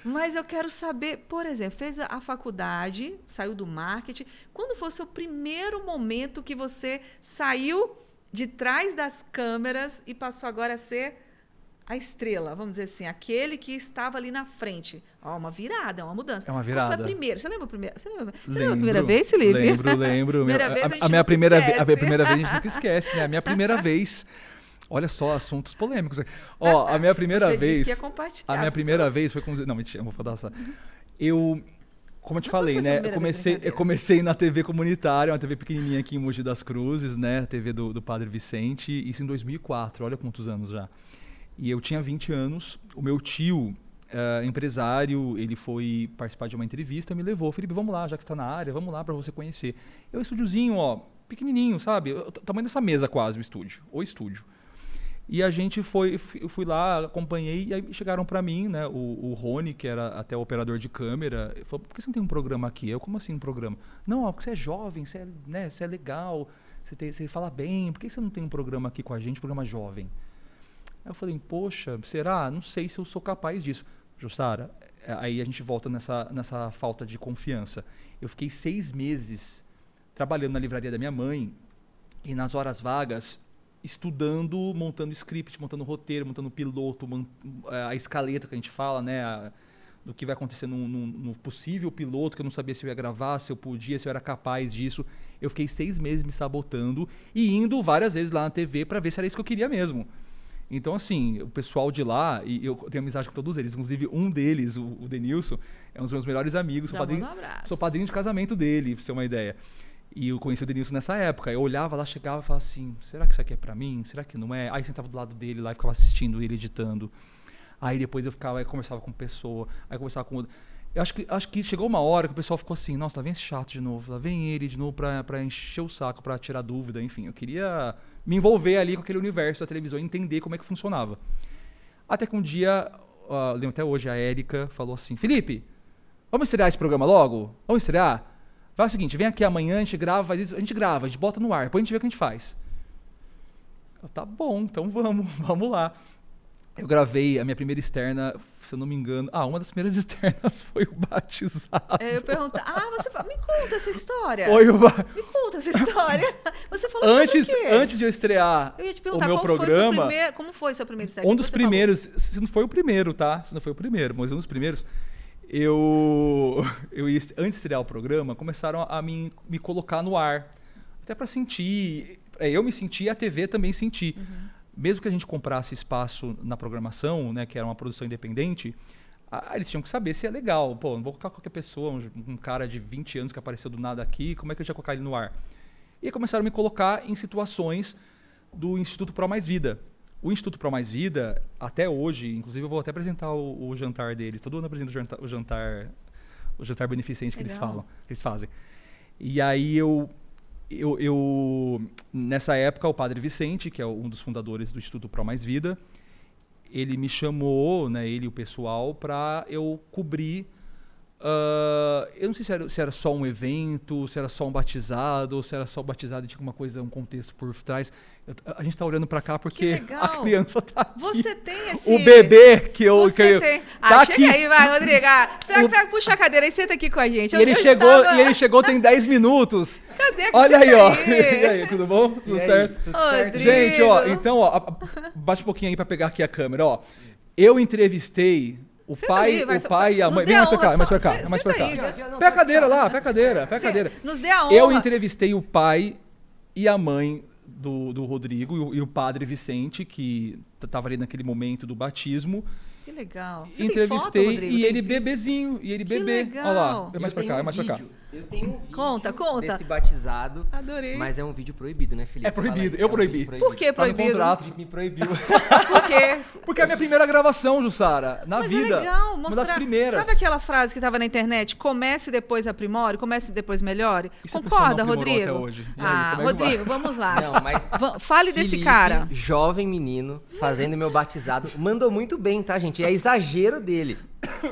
Mas eu quero saber, por exemplo, fez a faculdade, saiu do marketing. Quando foi o seu primeiro momento que você saiu de trás das câmeras e passou agora a ser a estrela, vamos dizer assim, aquele que estava ali na frente? Ó, uma virada, uma mudança. É uma virada. Qual foi a primeira? Você lembra a primeira? Você lembra a primeira vez, Felipe? Lembro. Primeira vez a gente a minha nunca primeira esquece. A minha primeira vez a gente nunca esquece, né? A minha primeira vez... Olha só, assuntos polêmicos. Ó, a minha primeira Você vez... disse que ia compartilhar. A minha primeira vez foi com... Não, mentira, não vou falar essa. Eu... Como eu te falei, foi sua né? primeira vez, brincadeira? Eu comecei na TV comunitária, uma TV pequenininha aqui em Mogi das Cruzes, né? A TV do Padre Vicente, isso em 2004, olha quantos anos já. E eu tinha 20 anos, o meu tio, empresário, ele foi participar de uma entrevista, me levou, Felipe, vamos lá, já que você está na área, vamos lá para você conhecer. Eu, estúdiozinho, ó, pequenininho, sabe? O tamanho dessa mesa quase, o estúdio. E a gente eu fui lá, acompanhei, e aí chegaram para mim, né, o Rony, que era até o operador de câmera, falou, por que você não tem um programa aqui? Eu, como assim um programa? Não, ó, porque você é jovem, você é legal, você fala bem, por que você não tem um programa aqui com a gente, um programa jovem? Aí eu falei, poxa, será? Não sei se eu sou capaz disso. Jussara, aí a gente volta nessa falta de confiança. Eu fiquei 6 meses trabalhando na livraria da minha mãe, e nas horas vagas, estudando, montando script, montando roteiro, montando piloto, a escaleta que a gente fala, né, do que vai acontecer no possível piloto, que eu não sabia se eu ia gravar, se eu podia, se eu era capaz disso. Eu fiquei 6 meses me sabotando e indo várias vezes lá na TV para ver se era isso que eu queria mesmo. Então, assim, o pessoal de lá, e eu tenho amizade com todos eles, inclusive um deles, o Denilson, é um dos meus melhores amigos, sou padrinho de casamento dele, pra você ter uma ideia. E eu conheci o Denilson nessa época. Eu olhava lá, chegava e falava assim, será que isso aqui é pra mim? Será que não é? Aí eu sentava do lado dele lá e ficava assistindo ele editando. Aí depois eu ficava, aí conversava com pessoa, aí conversava com outro. Eu acho que chegou uma hora que o pessoal ficou assim, nossa, lá vem esse chato de novo, lá vem ele de novo pra encher o saco, pra tirar dúvida, enfim. Eu queria me envolver ali com aquele universo da televisão e entender como é que funcionava. Até que um dia, lembro até hoje, a Érica falou assim, Felipe, vamos estrear esse programa logo? Vamos estrear? Faz o seguinte, vem aqui amanhã, a gente grava, faz isso, a gente grava, a gente bota no ar, depois a gente vê o que a gente faz. Eu, tá bom, então vamos lá. Eu gravei a minha primeira externa, se eu não me engano... uma das primeiras externas foi o batizado. Eu pergunto, me conta essa história. Me conta essa história. Você falou sobre o quê? Antes de eu estrear eu ia te perguntar, o meu programa... como foi o seu primeiro externo? Um dos primeiros, se não foi o primeiro, tá? Se não foi o primeiro, mas um dos primeiros... Eu ia, antes de estrear o programa, começaram a me colocar no ar. Até para sentir... eu me senti e a TV também senti. Uhum. Mesmo que a gente comprasse espaço na programação, né, que era uma produção independente, eles tinham que saber se é legal. Pô, não vou colocar qualquer pessoa, um cara de 20 anos que apareceu do nada aqui, como é que eu ia colocar ele no ar? E aí começaram a me colocar em situações do Instituto Pro Mais Vida. O Instituto Pro Mais Vida, até hoje, inclusive eu vou até apresentar o jantar deles. Todo ano apresenta o jantar beneficente que eles fazem. E aí nessa época, o Padre Vicente, que é um dos fundadores do Instituto Pro Mais Vida, ele me chamou, né, ele e o pessoal, para eu cobrir. Eu não sei se era só um evento, se era só um batizado, ou se era só um batizado e tinha alguma coisa, um contexto por trás. A gente tá olhando para cá porque a criança tá aqui. Você tem esse... O bebê que eu... Você tem... Tá chega aqui. aí, vai, Rodrigo. Puxa a cadeira e senta aqui com a gente. E ele chegou tem 10 minutos. Cadê que Olha aí, ó. aí? E aí, tudo bom? Tudo certo? Rodrigo. Gente, ó, então, ó, baixa um pouquinho aí para pegar aqui a câmera, ó. Eu entrevistei... O pai e a mãe... Vem mais pra cá, Pega a cadeira lá, pega a cadeira. Nos dê a honra. Eu entrevistei o pai e a mãe do Rodrigo e o Padre Vicente, que estava ali naquele momento do batismo. Que legal. Entrevistei e ele bebezinho, e ele bebê. Legal. Olha lá, é mais pra cá, é mais pra cá. Eu tenho um vídeo Conta. desse batizado. Adorei. Mas é um vídeo proibido, né, Felipe? É proibido, Fala aí, eu é um proibi. vídeo Por que Tá no proibido? contrato. Felipe me proibiu. Por quê? Porque é a minha primeira gravação, Jussara, na Mas vida. é legal Uma mostrar. das primeiras. Sabe aquela frase que estava na internet? Comece e depois aprimore, comece e depois melhore? E se a pessoa Concorda, não aprimorou Rodrigo? até hoje? E aí, como é que Rodrigo, vamos lá. Não, mas Fale desse Felipe, cara. jovem menino, fazendo meu batizado, mandou muito bem, tá, gente? É exagero dele.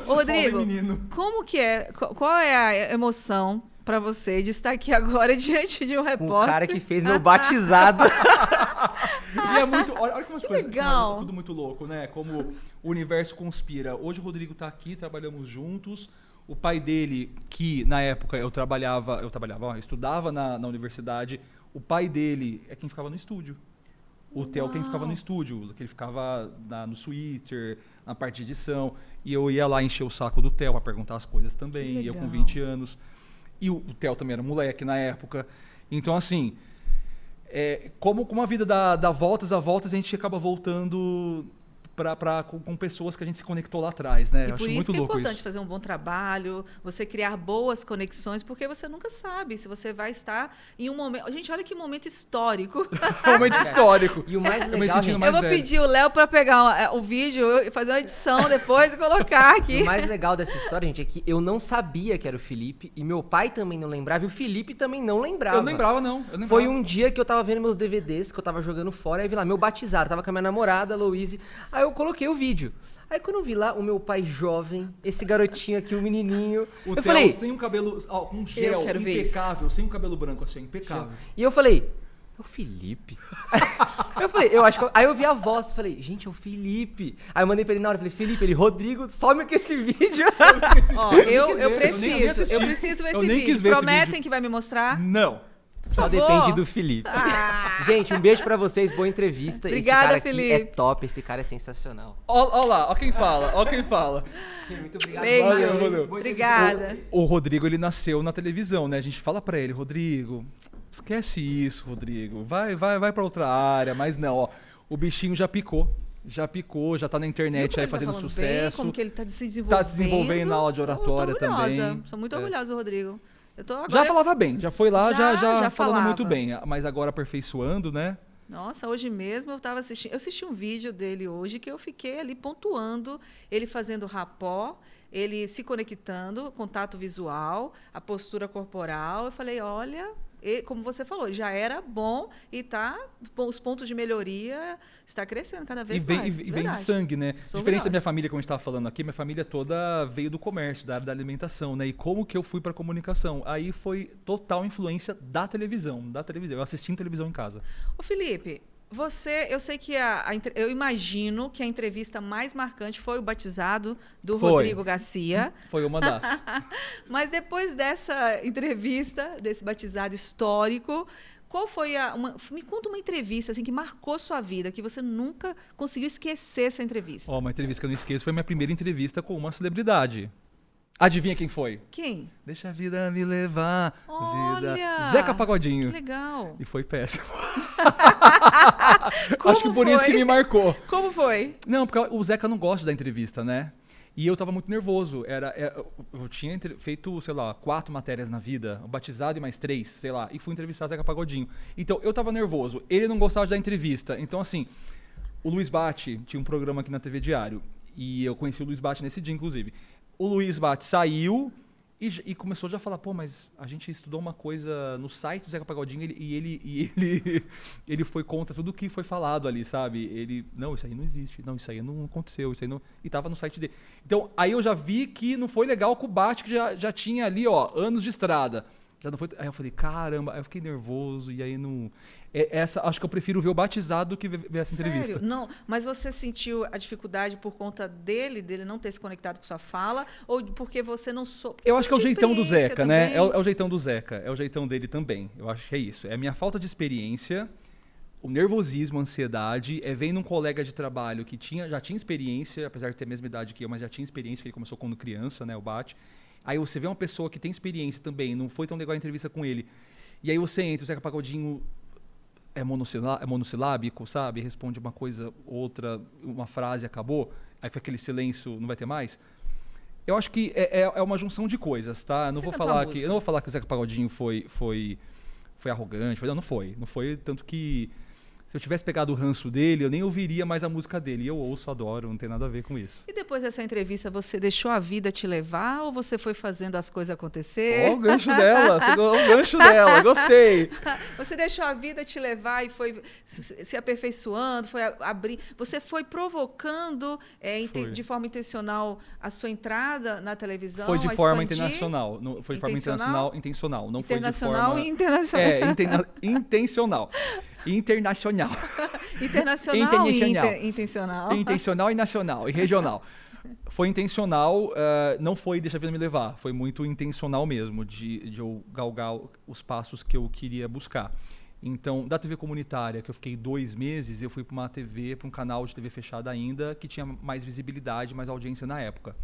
Ô, Rodrigo, Pobre menino. como que é? Qual é a emoção pra você de estar aqui agora diante de um Com o repórter? cara que fez meu batizado. E é muito. Olha como as Que coisas. legal. É tudo muito louco, né? Como o universo conspira. Hoje o Rodrigo tá aqui, trabalhamos juntos. O pai dele, que na época eu estudava na universidade, o pai dele é quem ficava no estúdio. O Theo quem ficava no estúdio, que ele ficava no Twitter, na parte de edição. E eu ia lá encher o saco do Theo pra perguntar as coisas também. Que Eu com legal. 20 anos. E o Theo também era moleque na época. Então, assim, como a vida dá voltas a voltas, a gente acaba voltando com pessoas que a gente se conectou lá atrás, né? E Eu por acho isso muito que é louco importante isso. fazer um bom trabalho, você criar boas conexões, porque você nunca sabe se você vai estar em um momento... Gente, olha que momento histórico. É um momento histórico. E o mais Eu me legal, sentindo gente, mais Eu vou velho. pedir o Léo para pegar o vídeo e fazer uma edição depois e colocar aqui. o mais legal dessa história, gente, é que eu não sabia que era o Felipe, e meu pai também não lembrava, e o Felipe também não lembrava. Eu não lembrava, não. Eu lembrava. Foi um dia que eu tava vendo meus DVDs, que eu tava jogando fora, aí vi lá, meu batizado, tava com a minha namorada, a Louise, aí eu coloquei o vídeo. Aí quando eu vi lá o meu pai jovem, esse garotinho aqui, o menininho, O eu Theo falei... sem um cabelo, com um gel quero ver isso. impecável, sem um cabelo branco assim, impecável. E eu falei, é o Felipe? Eu falei, eu acho que... Aí eu vi a voz, falei, gente, é o Felipe. Aí eu mandei pra ele na hora, falei, Felipe, ele, Rodrigo, some com esse vídeo. Ó, nem quis eu ver, eu nem preciso assisti. ver Eu esse nem vídeo. quis ver esse Prometem vídeo. que vai me mostrar? Não. Só favor. depende do Felipe. Gente, um beijo pra vocês, boa entrevista. Obrigada, esse cara aqui Felipe. é top, esse cara é sensacional. Ó lá, ó quem fala, ó quem fala. Muito obrigado. Beijo. valeu. Obrigada. O Rodrigo, ele nasceu na televisão, né? A gente fala pra ele, Rodrigo, esquece isso, Rodrigo. Vai pra outra área, mas não, ó. O bichinho já picou, já tá na internet Viu como aí ele tá fazendo falando sucesso. Bem, como que ele tá se desenvolvendo. Tá se desenvolvendo na aula de oratória Eu tô orgulhosa. também. Sou muito É. orgulhosa, Rodrigo. Eu tô agora... Já falava bem, já foi lá, já Já falando falava. muito bem. Mas agora aperfeiçoando, né? Nossa, hoje mesmo eu estava assistindo. Eu assisti um vídeo dele hoje que eu fiquei ali pontuando, ele fazendo rapó, ele se conectando, contato visual, a postura corporal. Eu falei, olha, como você falou, já era bom e os pontos de melhoria está crescendo cada vez mais. E vem de Verdade. sangue, né? Sou Diferente orgulhosa. da minha família, como a gente estava falando aqui, minha família toda veio do comércio, da área da alimentação, né? E como que eu fui para comunicação? Aí foi total influência da televisão. Eu assistindo televisão em casa. Ô, Felipe, eu sei que eu imagino que a entrevista mais marcante foi o batizado do Foi. Rodrigo Garcia. Foi uma das. Mas depois dessa entrevista, desse batizado histórico, qual foi me conta uma entrevista assim, que marcou sua vida, que você nunca conseguiu esquecer essa entrevista. Ó, uma entrevista que eu não esqueço foi a minha primeira entrevista com uma celebridade. Adivinha quem foi? Quem? Deixa a vida me levar. Olha! Vida. Zeca Que Pagodinho. legal. E foi péssimo. Como Acho que por isso foi? que me marcou. Como foi? Não, porque o Zeca não gosta da entrevista, né? E eu tava muito nervoso. Eu tinha feito, sei lá, 4 matérias na vida, batizado e mais 3, sei lá, e fui entrevistar Zeca Pagodinho. Então, eu tava nervoso. Ele não gostava da entrevista. Então, assim, o Luiz Bate tinha um programa aqui na TV Diário. E eu conheci o Luiz Bate nesse dia, inclusive. O Luiz Bate saiu e começou já a falar, pô, mas a gente estudou uma coisa no site do Zeca Pagodinho ele foi contra tudo que foi falado ali, sabe? Não, isso aí não existe, não, isso aí não aconteceu, isso aí não... E tava no site dele. Então, aí eu já vi que não foi legal com o Bate, que já tinha ali, ó, anos de estrada. Já não foi... Aí eu falei, caramba, aí eu fiquei nervoso, e aí não... Acho que eu prefiro ver o batizado do que ver essa entrevista. Sério? Não, mas você sentiu a dificuldade por conta dele não ter se conectado com sua fala, ou porque você não soube? Eu acho que é o jeitão do Zeca, né? Também. É o jeitão do Zeca, é o jeitão dele também. Eu acho que é isso. É a minha falta de experiência, o nervosismo, a ansiedade, vendo um colega de trabalho que já tinha experiência, apesar de ter a mesma idade que eu, mas já tinha experiência, que ele começou quando criança, né, o Bate. Aí você vê uma pessoa que tem experiência também, não foi tão legal a entrevista com ele. E aí você entra, o Zeca Pagodinho é monossilábico, sabe? Responde uma coisa, outra, uma frase, acabou. Aí foi aquele silêncio, não vai ter mais. Eu acho que é uma junção de coisas, tá? Eu não vou falar que o Zeca Pagodinho foi arrogante. Não foi. Não foi, tanto que se eu tivesse pegado o ranço dele, eu nem ouviria mais a música dele. E eu ouço, adoro, não tem nada a ver com isso. E depois dessa entrevista, você deixou a vida te levar ou você foi fazendo as coisas acontecer? Ó, o gancho dela, o gancho dela, gostei. Você deixou a vida te levar e foi se aperfeiçoando, foi abrir. Você foi provocando de forma intencional a sua entrada na televisão? Foi de forma internacional. Foi de forma intencional. Não foi de forma... e internacional. Intencional. Internacional. Internacional e intencional. Intencional e nacional, e regional. Foi intencional, não foi deixa a vida me levar. Foi muito intencional mesmo, de eu galgar os passos que eu queria buscar. Então, da TV comunitária, que eu fiquei 2 meses, eu fui para uma TV, para um canal de TV fechada ainda, que tinha mais visibilidade, mais audiência na época.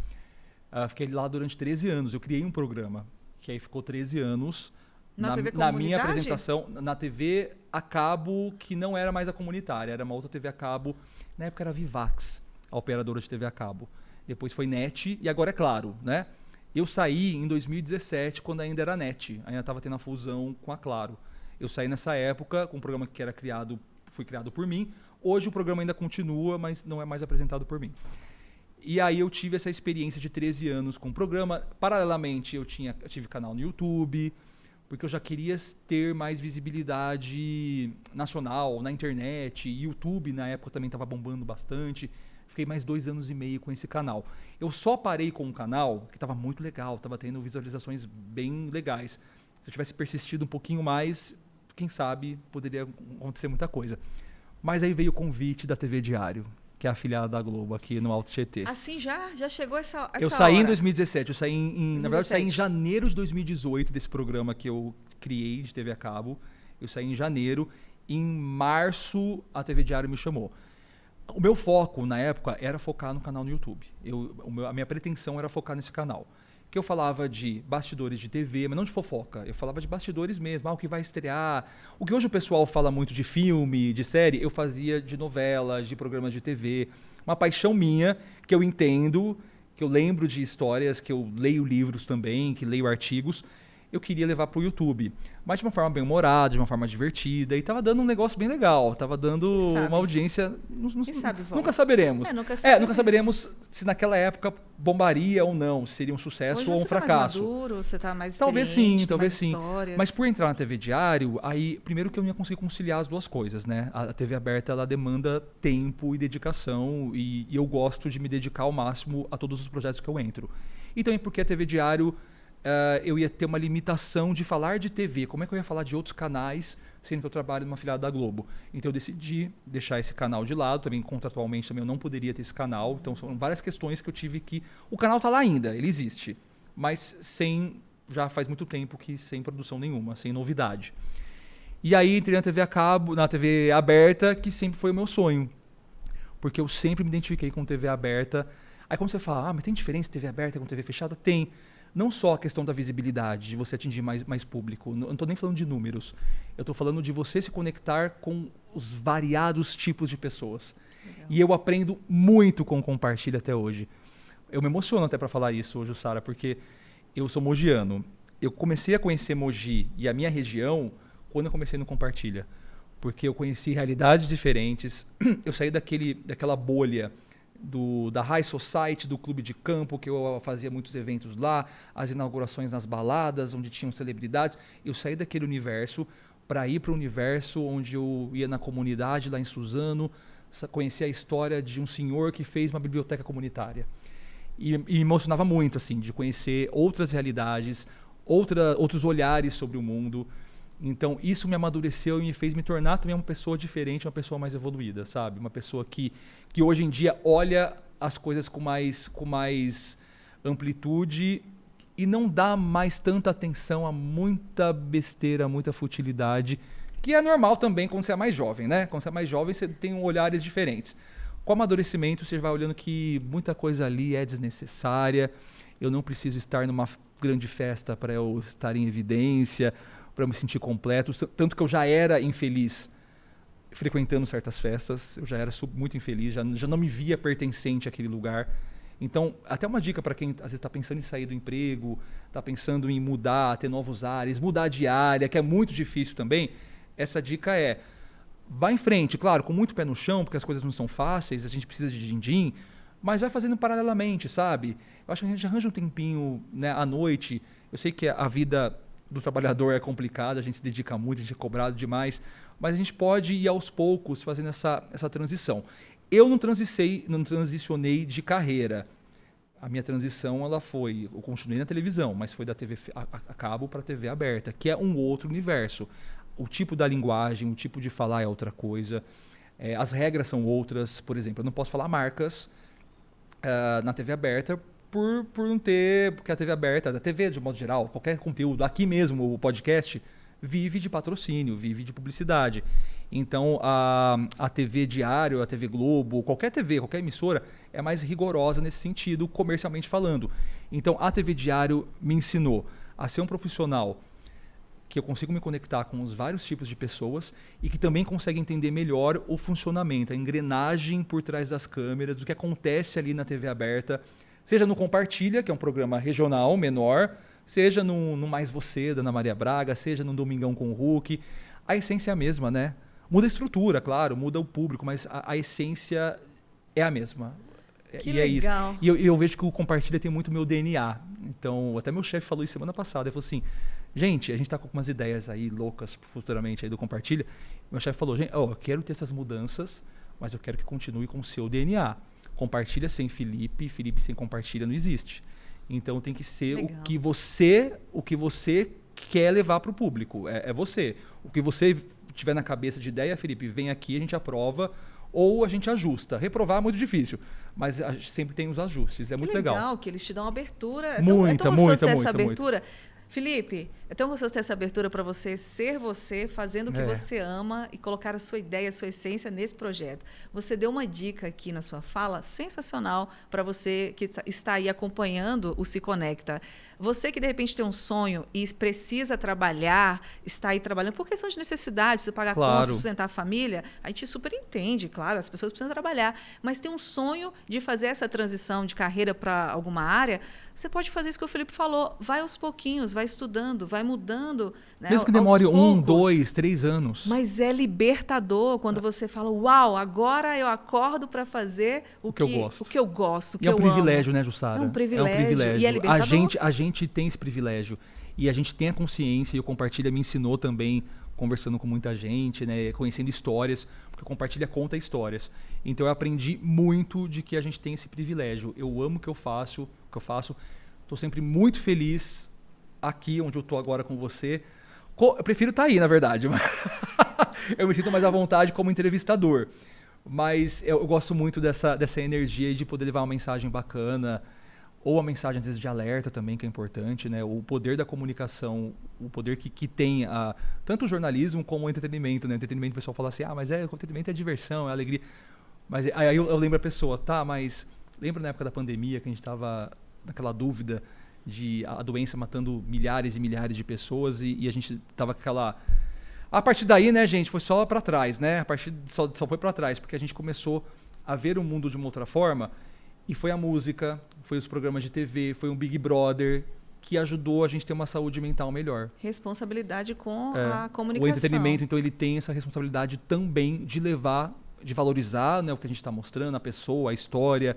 Fiquei lá durante 13 anos. Eu criei um programa, que aí ficou 13 anos... Na minha apresentação, na TV a cabo, que não era mais a comunitária, era uma outra TV a cabo. Na época era a Vivax, a operadora de TV a cabo. Depois foi NET e agora é Claro, né? Eu saí em 2017, quando ainda era NET, ainda estava tendo a fusão com a Claro. Eu saí nessa época com um programa que foi criado por mim. Hoje o programa ainda continua, mas não é mais apresentado por mim. E aí eu tive essa experiência de 13 anos com o programa. Paralelamente eu tive canal no YouTube, porque eu já queria ter mais visibilidade nacional, na internet. YouTube, na época, também estava bombando bastante. Fiquei mais 2 anos e meio com esse canal. Eu só parei com o canal, que estava muito legal, estava tendo visualizações bem legais. Se eu tivesse persistido um pouquinho mais, quem sabe, poderia acontecer muita coisa. Mas aí veio o convite da TV Diário, que é a afiliada da Globo aqui no Alto Tietê. Assim já chegou essa Eu saí hora. Em 2017, na verdade eu saí em janeiro de 2018 desse programa que eu criei de TV a cabo. Eu saí em janeiro, em março a TV Diário me chamou. O meu foco na época era focar no canal no YouTube. A minha pretensão era focar nesse canal. Que eu falava de bastidores de TV, mas não de fofoca. Eu falava de bastidores mesmo, o que vai estrear. O que hoje o pessoal fala muito de filme, de série, eu fazia de novelas, de programas de TV. Uma paixão minha, que eu entendo, que eu lembro de histórias, que eu leio livros também, que leio artigos. Eu queria levar para o YouTube. Mas de uma forma bem humorada, de uma forma divertida. E estava dando um negócio bem legal. Estava dando uma audiência... Nunca saberemos. Nunca saberemos se naquela época bombaria ou não. Se seria um sucesso hoje ou um fracasso. Você está mais maduro, você está mais talvez sim. Histórias. Mas por entrar na TV Diário, aí primeiro que eu não ia conseguir conciliar as duas coisas, né? A TV aberta, ela demanda tempo e dedicação. E eu gosto de me dedicar ao máximo a todos os projetos que eu entro. E também porque a TV Diário... eu ia ter uma limitação de falar de TV. Como é que eu ia falar de outros canais, sendo que eu trabalho numa afiliada da Globo? Então eu decidi deixar esse canal de lado. Também contratualmente também eu não poderia ter esse canal. Então são várias questões que eu tive que... O canal está lá ainda, ele existe. Mas já faz muito tempo que sem produção nenhuma, sem novidade. E aí entrei na TV a cabo, na TV aberta, que sempre foi o meu sonho. Porque eu sempre me identifiquei com TV aberta. Aí quando você fala, mas tem diferença TV aberta com TV fechada? Tem. Não só a questão da visibilidade, de você atingir mais público. Eu não estou nem falando de números. Eu estou falando de você se conectar com os variados tipos de pessoas. Legal. E eu aprendo muito com o Compartilha até hoje. Eu me emociono até para falar isso hoje, Sara, porque eu sou mogiano. Eu comecei a conhecer Mogi e a minha região quando eu comecei no Compartilha. Porque eu conheci realidades diferentes. Eu saí daquela bolha da High Society, do clube de campo, que eu fazia muitos eventos lá, as inaugurações nas baladas, onde tinham celebridades. Eu saí daquele universo para ir para o universo onde eu ia na comunidade, lá em Suzano, conhecer a história de um senhor que fez uma biblioteca comunitária. E me emocionava muito, assim, de conhecer outras realidades, outros olhares sobre o mundo. Então, isso me amadureceu e me fez me tornar também uma pessoa diferente, uma pessoa mais evoluída, sabe? Uma pessoa que hoje em dia olha as coisas com mais amplitude e não dá mais tanta atenção a muita besteira, muita futilidade, que é normal também quando você é mais jovem, né? Quando você é mais jovem, você tem olhares diferentes. Com o amadurecimento, você vai olhando que muita coisa ali é desnecessária, eu não preciso estar numa grande festa para eu estar em evidência, para me sentir completo, tanto que eu já era infeliz frequentando certas festas, eu já era muito infeliz, já não me via pertencente àquele lugar. Então, até uma dica para quem às vezes está pensando em sair do emprego, está pensando em mudar, ter novos ares, mudar de área, que é muito difícil também, essa dica é: vá em frente, claro, com muito pé no chão, porque as coisas não são fáceis, a gente precisa de din-din, mas vai fazendo paralelamente, sabe? Eu acho que a gente arranja um tempinho, né, à noite. Eu sei que a vida do trabalhador é complicada, a gente se dedica muito, a gente é cobrado demais, mas a gente pode ir aos poucos fazendo essa transição. Eu não transicionei de carreira. A minha transição, eu continuei na televisão, mas foi da TV a cabo para a TV aberta, que é um outro universo. O tipo da linguagem, o tipo de falar é outra coisa. As regras são outras. Por exemplo, eu não posso falar marcas na TV aberta por não ter... Porque a TV aberta, a TV de modo geral, qualquer conteúdo, aqui mesmo o podcast, vive de patrocínio, vive de publicidade. Então, a TV Diário, a TV Globo, qualquer TV, qualquer emissora, é mais rigorosa nesse sentido, comercialmente falando. Então, a TV Diário me ensinou a ser um profissional que eu consigo me conectar com os vários tipos de pessoas e que também consegue entender melhor o funcionamento, a engrenagem por trás das câmeras, do que acontece ali na TV aberta, seja no Compartilha, que é um programa regional menor, seja no Mais Você, da Ana Maria Braga, seja no Domingão com o Hulk. A essência é a mesma, né? Muda a estrutura, claro, muda o público, mas a essência é a mesma. Que e legal. É isso. E eu vejo que o Compartilha tem muito meu DNA. Então, até meu chefe falou isso semana passada. Ele falou assim: gente, a gente está com algumas ideias aí loucas futuramente aí do Compartilha. Meu chefe falou: gente, eu quero ter essas mudanças, mas eu quero que continue com o seu DNA. Compartilha sem Felipe, Felipe sem Compartilha não existe. Então tem que ser legal. o que você quer levar para o público. É você. O que você tiver na cabeça de ideia, Felipe, vem aqui, a gente aprova ou a gente ajusta. Reprovar é muito difícil, mas sempre tem os ajustes. É muito legal. Legal que eles te dão abertura. É Muita, tão gostoso muita, ter essa muita, abertura. Felipe, é tão gostoso ter essa abertura para você ser você, fazendo o que você ama e colocar a sua ideia, a sua essência nesse projeto. Você deu uma dica aqui na sua fala sensacional para você que está aí acompanhando o Se Conecta. Você que de repente tem um sonho e precisa trabalhar, está aí trabalhando por questão de necessidade, precisa pagar contas, sustentar a família, a gente super entende, claro, as pessoas precisam trabalhar, mas tem um sonho de fazer essa transição de carreira para alguma área, você pode fazer isso que o Felipe falou, vai aos pouquinhos, vai estudando, vai mudando. Né, mesmo que demore 1, 2, 3 anos. Mas é libertador quando você fala, uau, agora eu acordo para fazer o que eu gosto, o que eu amo. É um privilégio, né, Jussara? É um privilégio. E é libertador. A gente tem esse privilégio. E a gente tem a consciência, e o Compartilha me ensinou também, conversando com muita gente, né, conhecendo histórias, porque o Compartilha conta histórias. Então eu aprendi muito de que a gente tem esse privilégio. Eu amo o que eu faço. Estou sempre muito feliz aqui onde eu estou agora com você. Eu prefiro estar aí, na verdade. Eu me sinto mais à vontade como entrevistador. Mas eu gosto muito dessa energia de poder levar uma mensagem bacana, ou uma mensagem, às vezes, de alerta também, que é importante, né? O poder da comunicação, o poder que tem tanto o jornalismo como o entretenimento, né? O entretenimento, o pessoal fala assim, mas o entretenimento é diversão, é alegria. Mas aí eu lembro a pessoa, mas lembra na época da pandemia que a gente estava naquela dúvida de a doença matando milhares e milhares de pessoas e a gente tava com aquela... A partir daí, né, gente, foi só para trás, né? A partir só foi para trás, porque a gente começou a ver o mundo de uma outra forma e foi a música, foi os programas de TV, foi um Big Brother que ajudou a gente a ter uma saúde mental melhor. Responsabilidade com a comunicação. O entretenimento, então, ele tem essa responsabilidade também de de valorizar, né, o que a gente está mostrando, a pessoa, a história.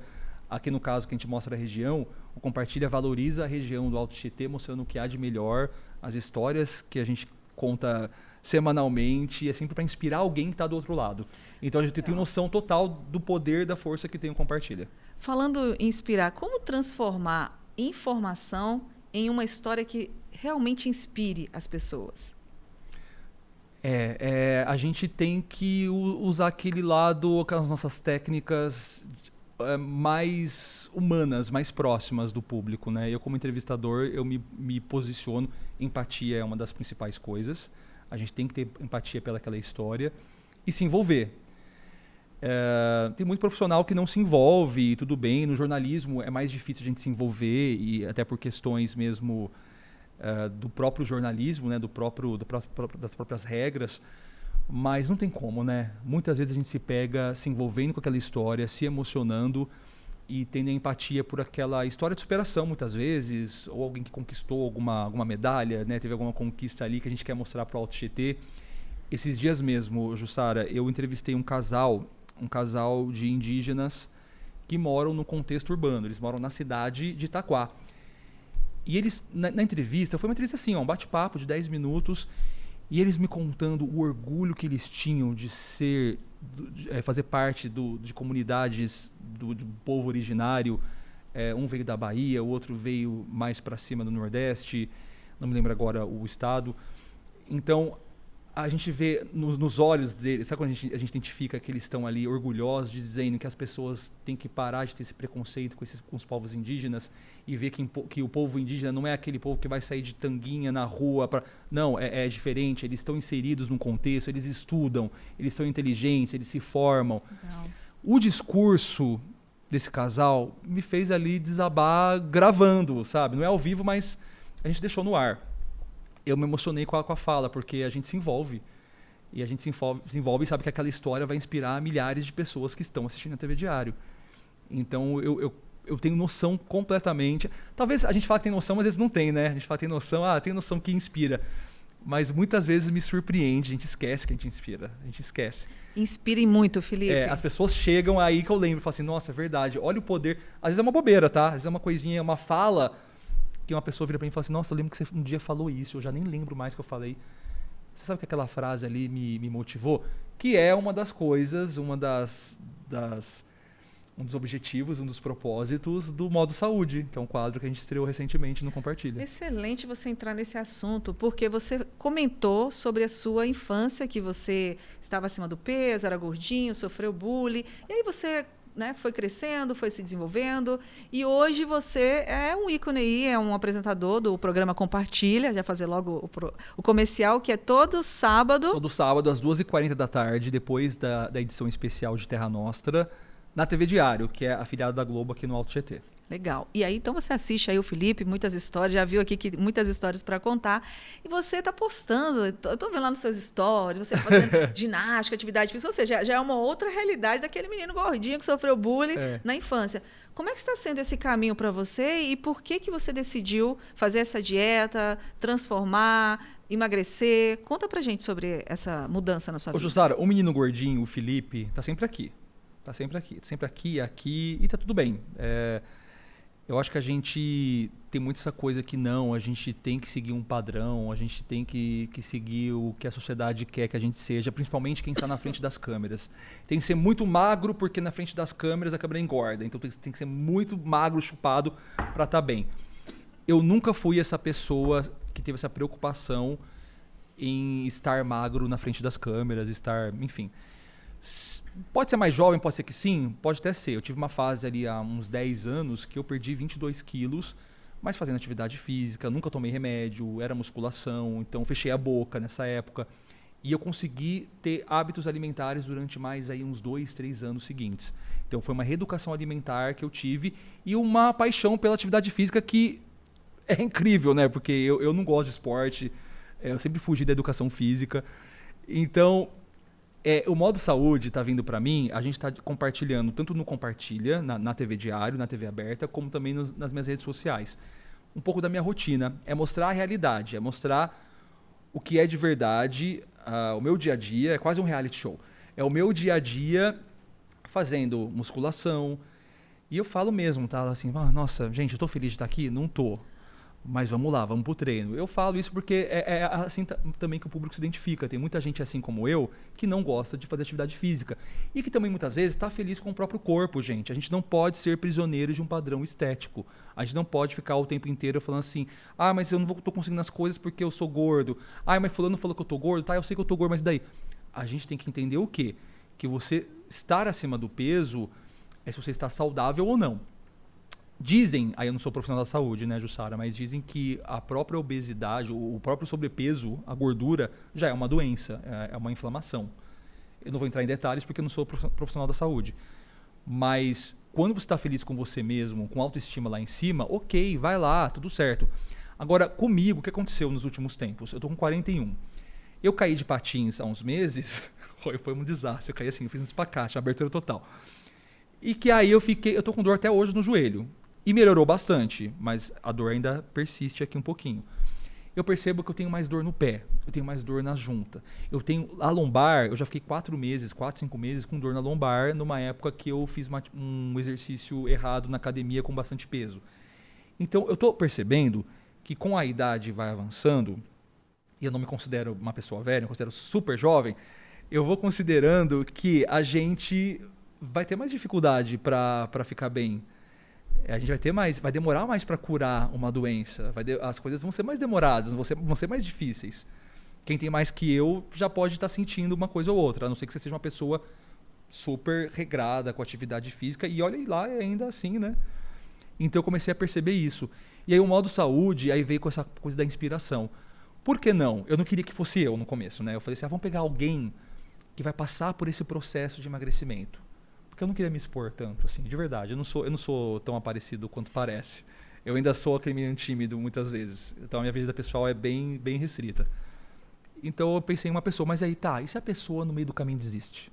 Aqui no caso que a gente mostra a região, o Compartilha valoriza a região do Alto Tietê, mostrando o que há de melhor, as histórias que a gente conta semanalmente, é sempre para inspirar alguém que está do outro lado. Então a gente tem noção total do poder, da força que tem o Compartilha. Falando em inspirar, como transformar informação em uma história que realmente inspire as pessoas? A gente tem que usar aquele lado, aquelas nossas técnicas mais humanas, mais próximas do público, né? Eu, como entrevistador, eu me posiciono. Empatia é uma das principais coisas. A gente tem que ter empatia pelaquela história e se envolver. Tem muito profissional que não se envolve, e tudo bem. No jornalismo é mais difícil a gente se envolver, e até por questões mesmo do próprio jornalismo, né? Das próprias regras. Mas não tem como, né? Muitas vezes a gente se pega se envolvendo com aquela história, se emocionando, e tendo empatia por aquela história de superação, muitas vezes, ou alguém que conquistou alguma medalha, né? Teve alguma conquista ali que a gente quer mostrar para o Alto Tietê. Esses dias mesmo, Jussara, eu entrevistei um casal de indígenas que moram no contexto urbano. Eles moram na cidade de Itaquá. E eles, na entrevista, foi uma entrevista assim, um bate-papo de 10 minutos, e eles me contando o orgulho que eles tinham de fazer parte de comunidades do povo originário. Um veio da Bahia, o outro veio mais para cima do Nordeste, não me lembro agora o estado. Então, a gente vê nos olhos deles, sabe quando a gente identifica que eles estão ali orgulhosos, dizendo que as pessoas têm que parar de ter esse preconceito com os povos indígenas e ver que o povo indígena não é aquele povo que vai sair de tanguinha na rua. Não, é diferente, eles estão inseridos num contexto, eles estudam, eles são inteligentes, eles se formam. Não. O discurso desse casal me fez ali desabar gravando, sabe? Não é ao vivo, mas a gente deixou no ar. Eu me emocionei com a fala, porque a gente se envolve. E a gente se envolve e sabe que aquela história vai inspirar milhares de pessoas que estão assistindo a TV Diário. Então, eu tenho noção completamente. Talvez a gente fale que tem noção, mas às vezes não tem, né? A gente fala que tem noção, tem noção que inspira. Mas muitas vezes me surpreende, a gente esquece que a gente inspira. A gente esquece. Inspirem muito, Felipe. As pessoas chegam aí que eu lembro, falam assim, nossa, é verdade, olha o poder. Às vezes é uma bobeira, tá? Às vezes é uma coisinha, uma fala que uma pessoa vira pra mim e fala assim, nossa, eu lembro que você um dia falou isso, eu já nem lembro mais que eu falei. Você sabe que aquela frase ali me motivou? Que é uma das coisas, um dos objetivos, um dos propósitos do Modo Saúde, que é um quadro que a gente estreou recentemente no Compartilha. Excelente você entrar nesse assunto, porque você comentou sobre a sua infância, que você estava acima do peso, era gordinho, sofreu bullying, e aí você foi crescendo, foi se desenvolvendo, e hoje você é um ícone aí, é um apresentador do programa Compartilha, já fazer logo o comercial, que é todo sábado. Todo sábado, às 2h40 da tarde, depois da edição especial de Terra Nostra, na TV Diário, que é afiliada da Globo aqui no Alto Tietê. Legal. E aí, então você assiste aí o Felipe, muitas histórias, já viu aqui que muitas histórias para contar, e você está postando, eu estou vendo lá nos seus stories, você fazendo ginástica, atividade física, ou seja, já é uma outra realidade daquele menino gordinho que sofreu bullying na infância. Como é que está sendo esse caminho para você e por que você decidiu fazer essa dieta, transformar, emagrecer? Conta pra gente sobre essa mudança na sua vida. Jussara, o menino gordinho, o Felipe, está sempre aqui. Está sempre aqui, e tá tudo bem. Eu acho que a gente tem muito essa coisa que não, a gente tem que seguir um padrão, a gente tem que seguir o que a sociedade quer que a gente seja, principalmente quem está na frente das câmeras. Tem que ser muito magro, porque na frente das câmeras a câmera engorda. Então tem que ser muito magro, chupado, para estar bem. Eu nunca fui essa pessoa que teve essa preocupação em estar magro na frente das câmeras, enfim. Pode ser mais jovem, pode ser que sim, pode até ser. Eu tive uma fase ali há uns 10 anos que eu perdi 22 quilos, mas fazendo atividade física, nunca tomei remédio, era musculação, então fechei a boca nessa época. E eu consegui ter hábitos alimentares durante mais aí uns 2, 3 anos seguintes. Então foi uma reeducação alimentar que eu tive e uma paixão pela atividade física que é incrível, né? Porque eu não gosto de esporte, eu sempre fugi da educação física. Então, o Modo Saúde está vindo para mim, a gente está compartilhando tanto no Compartilha, na TV Diário, na TV aberta, como também nas minhas redes sociais. Um pouco da minha rotina, é mostrar a realidade, é mostrar o que é de verdade, o meu dia a dia, é quase um reality show. É o meu dia a dia fazendo musculação. E eu falo mesmo, tá? Assim, nossa, gente, eu tô feliz de estar aqui? Não tô. Mas vamos lá, vamos pro treino. Eu falo isso porque é assim também que o público se identifica. Tem muita gente assim como eu que não gosta de fazer atividade física. E que também muitas vezes está feliz com o próprio corpo, gente. A gente não pode ser prisioneiro de um padrão estético. A gente não pode ficar o tempo inteiro falando assim, mas eu não tô conseguindo as coisas porque eu sou gordo. Mas fulano falou que eu tô gordo, tá? Eu sei que eu tô gordo, mas daí? A gente tem que entender o quê? Que você estar acima do peso é se você está saudável ou não. Dizem, aí eu não sou profissional da saúde, né, Jussara, mas dizem que a própria obesidade, o próprio sobrepeso, a gordura, já é uma doença, é uma inflamação. Eu não vou entrar em detalhes porque eu não sou profissional da saúde. Mas quando você está feliz com você mesmo, com autoestima lá em cima, ok, vai lá, tudo certo. Agora, comigo, o que aconteceu nos últimos tempos? Eu tô com 41. Eu caí de patins há uns meses, foi um desastre, eu caí assim, eu fiz um espacate, uma abertura total. E que aí eu tô com dor até hoje no joelho. E melhorou bastante, mas a dor ainda persiste aqui um pouquinho. Eu percebo que eu tenho mais dor no pé, eu tenho mais dor na junta. Eu tenho a lombar, eu já fiquei 4 meses, 4, 5 meses com dor na lombar, numa época que eu fiz um exercício errado na academia com bastante peso. Então eu tô percebendo que com a idade vai avançando, e eu não me considero uma pessoa velha, eu me considero super jovem, eu vou considerando que a gente vai ter mais dificuldade para ficar bem. A gente vai demorar mais para curar uma doença. As coisas vão ser mais demoradas, vão ser mais difíceis. Quem tem mais que eu já pode estar sentindo uma coisa ou outra, a não ser que você seja uma pessoa super regrada com atividade física. E olha lá, é ainda assim, né? Então eu comecei a perceber isso. E aí o modo saúde, aí veio com essa coisa da inspiração. Por que não? Eu não queria que fosse eu no começo, né? Eu falei assim, vamos pegar alguém que vai passar por esse processo de emagrecimento. Porque eu não queria me expor tanto, assim, de verdade. Eu não sou tão aparecido quanto parece. Eu ainda sou aquele menino tímido muitas vezes. Então a minha vida pessoal é bem, bem restrita. Então eu pensei em uma pessoa, mas aí tá, e se a pessoa no meio do caminho desiste?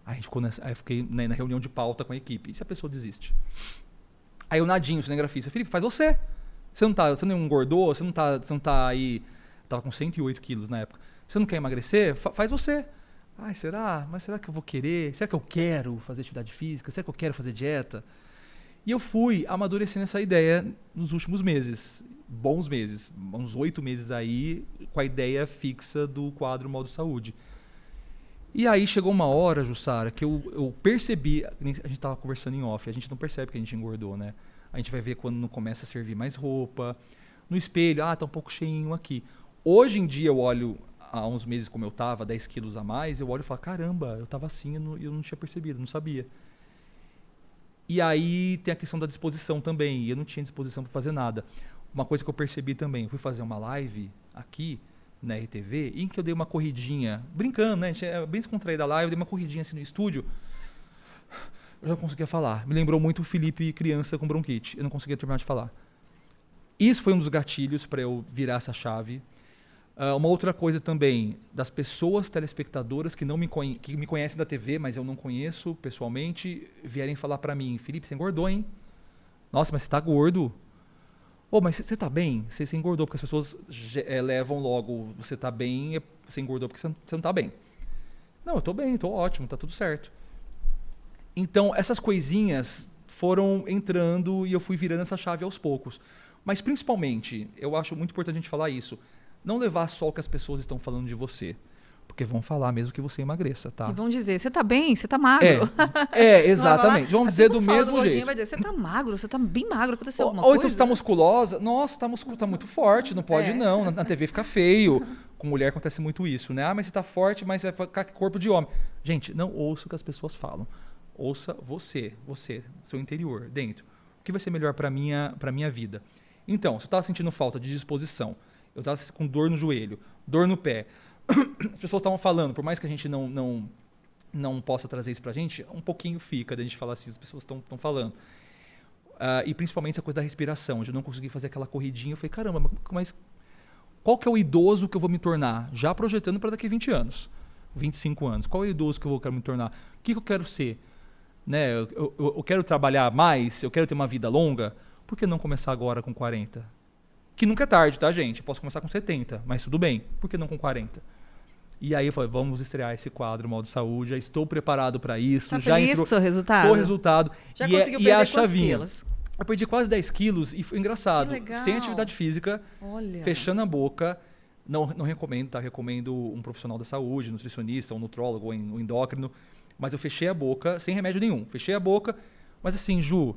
Aí eu fiquei na reunião de pauta com a equipe. E se a pessoa desiste? Aí o Nadinho, o cinegrafista, Felipe, faz você. Você não engordou, você não tá aí. Eu tava com 108 quilos na época. Você não quer emagrecer? Faz você. Ai, será? Mas será que eu vou querer? Será que eu quero fazer atividade física? Será que eu quero fazer dieta? E eu fui amadurecendo essa ideia nos últimos meses. Bons meses. Uns 8 meses aí, com a ideia fixa do quadro Modo Saúde. E aí chegou uma hora, Jussara, que eu percebi... A gente estava conversando em off. A gente não percebe que a gente engordou, né? A gente vai ver quando não começa a servir mais roupa. No espelho, tá um pouco cheinho aqui. Hoje em dia eu olho... Há uns meses como eu estava, 10 quilos a mais, eu olho e falo, caramba, eu estava assim e eu não tinha percebido, não sabia. E aí tem a questão da disposição também, e eu não tinha disposição para fazer nada. Uma coisa que eu percebi também, eu fui fazer uma live aqui na RTV, em que eu dei uma corridinha, brincando, né? A gente é bem descontraída a live, eu dei uma corridinha assim no estúdio, eu já não conseguia falar. Me lembrou muito o Felipe criança com bronquite, eu não conseguia terminar de falar. Isso foi um dos gatilhos para eu virar essa chave. Uma outra coisa também, das pessoas telespectadoras que que me conhecem da TV, mas eu não conheço pessoalmente, vierem falar pra mim, Felipe, você engordou, hein? Nossa, mas você tá gordo. Mas você tá bem? Você engordou, porque as pessoas levam logo, você tá bem, você engordou porque você não tá bem. Não, eu tô bem, tô ótimo, tá tudo certo. Então, essas coisinhas foram entrando e eu fui virando essa chave aos poucos. Mas principalmente, eu acho muito importante a gente falar isso, não levar só o que as pessoas estão falando de você. Porque vão falar mesmo que você emagreça, tá? E vão dizer, você tá bem, você tá magro. Exatamente. Vão dizer do mesmo jeito. Vai dizer, você tá magro, você tá bem magro, aconteceu alguma coisa? Ou então você tá musculosa. Nossa, tá muito forte, não pode não. Na TV fica feio. Com mulher acontece muito isso, né? Mas você tá forte, mas vai ficar com corpo de homem. Gente, não ouça o que as pessoas falam. Ouça você, seu interior, dentro. O que vai ser melhor pra minha vida? Então, se eu tava sentindo falta de disposição, eu estava com dor no joelho, dor no pé. As pessoas estavam falando, por mais que a gente não possa trazer isso pra gente, um pouquinho fica da gente falar assim, as pessoas estão falando. E principalmente essa coisa da respiração, de eu não conseguir fazer aquela corridinha. Eu falei, caramba, mas qual que é o idoso que eu vou me tornar? Já projetando para daqui a 20 anos, 25 anos. Qual é o idoso que eu quero me tornar? O que eu quero ser? Né? Eu quero trabalhar mais? Eu quero ter uma vida longa? Por que não começar agora com 40? Que nunca é tarde, tá, gente? Eu posso começar com 70, mas tudo bem. Por que não com 40? E aí eu falei, vamos estrear esse quadro Modo Saúde, já estou preparado para isso. Tá já feliz com o seu resultado? O resultado. Já conseguiu perder quantos quilos? Eu perdi quase 10 quilos e foi engraçado. Que legal. Sem atividade física, Olha. Fechando a boca. Não recomendo, tá? Recomendo um profissional da saúde, nutricionista, um nutrólogo, um endócrino. Mas eu fechei a boca, sem remédio nenhum. Fechei a boca, mas assim, Ju...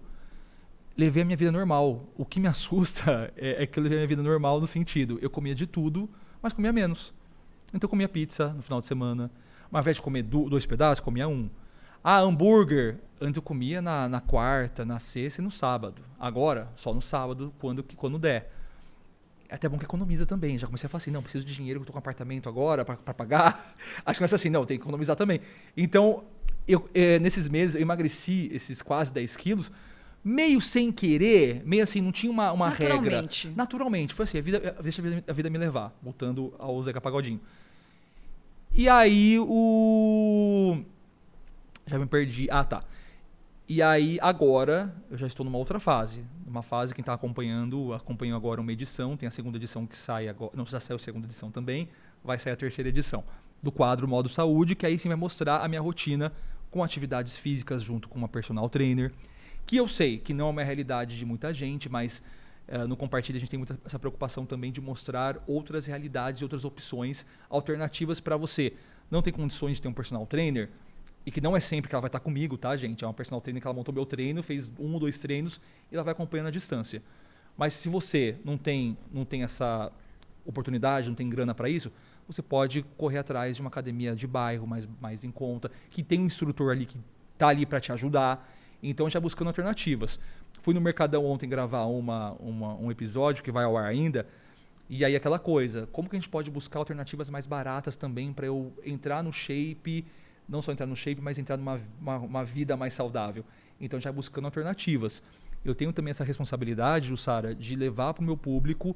Levei a minha vida normal. O que me assusta é que eu levei a minha vida normal no sentido, eu comia de tudo, mas comia menos. Então eu comia pizza no final de semana. Ao invés de comer 2 pedaços, comia 1. Hambúrguer. Antes eu comia na quarta, na sexta e no sábado. Agora, só no sábado, quando der. É até bom que economiza também. Já comecei a falar assim, não, preciso de dinheiro, que eu tô com um apartamento agora para pagar. Acho que começa assim, não, tem que economizar também. Então, nesses meses, eu emagreci esses quase 10 quilos, meio sem querer, meio assim, não tinha uma regra. Naturalmente. Foi assim, deixa a vida me levar, voltando ao Zeca Pagodinho. E aí, já me perdi. Tá. E aí, agora, eu já estou numa outra fase. Uma fase, quem está acompanhou agora uma edição, tem a segunda edição que sai agora, não, já saiu a segunda edição também, vai sair a terceira edição do quadro Modo Saúde, que aí sim vai mostrar a minha rotina com atividades físicas junto com uma personal trainer, que eu sei que não é uma realidade de muita gente, mas no Compartilha a gente tem muita essa preocupação também de mostrar outras realidades e outras opções alternativas para você. Não tem condições de ter um personal trainer, e que não é sempre que ela vai estar comigo, tá, gente? É uma personal trainer que ela montou meu treino, fez 1 ou 2 treinos e ela vai acompanhando à distância. Mas se você não tem essa oportunidade, não tem grana para isso, você pode correr atrás de uma academia de bairro mais em conta, que tem um instrutor ali que está ali para te ajudar. Então, já buscando alternativas. Fui no Mercadão ontem gravar um episódio que vai ao ar ainda, e aí aquela coisa, como que a gente pode buscar alternativas mais baratas também para eu entrar no shape, não só entrar no shape, mas entrar numa vida mais saudável. Então, já buscando alternativas. Eu tenho também essa responsabilidade, Jussara, de levar para o meu público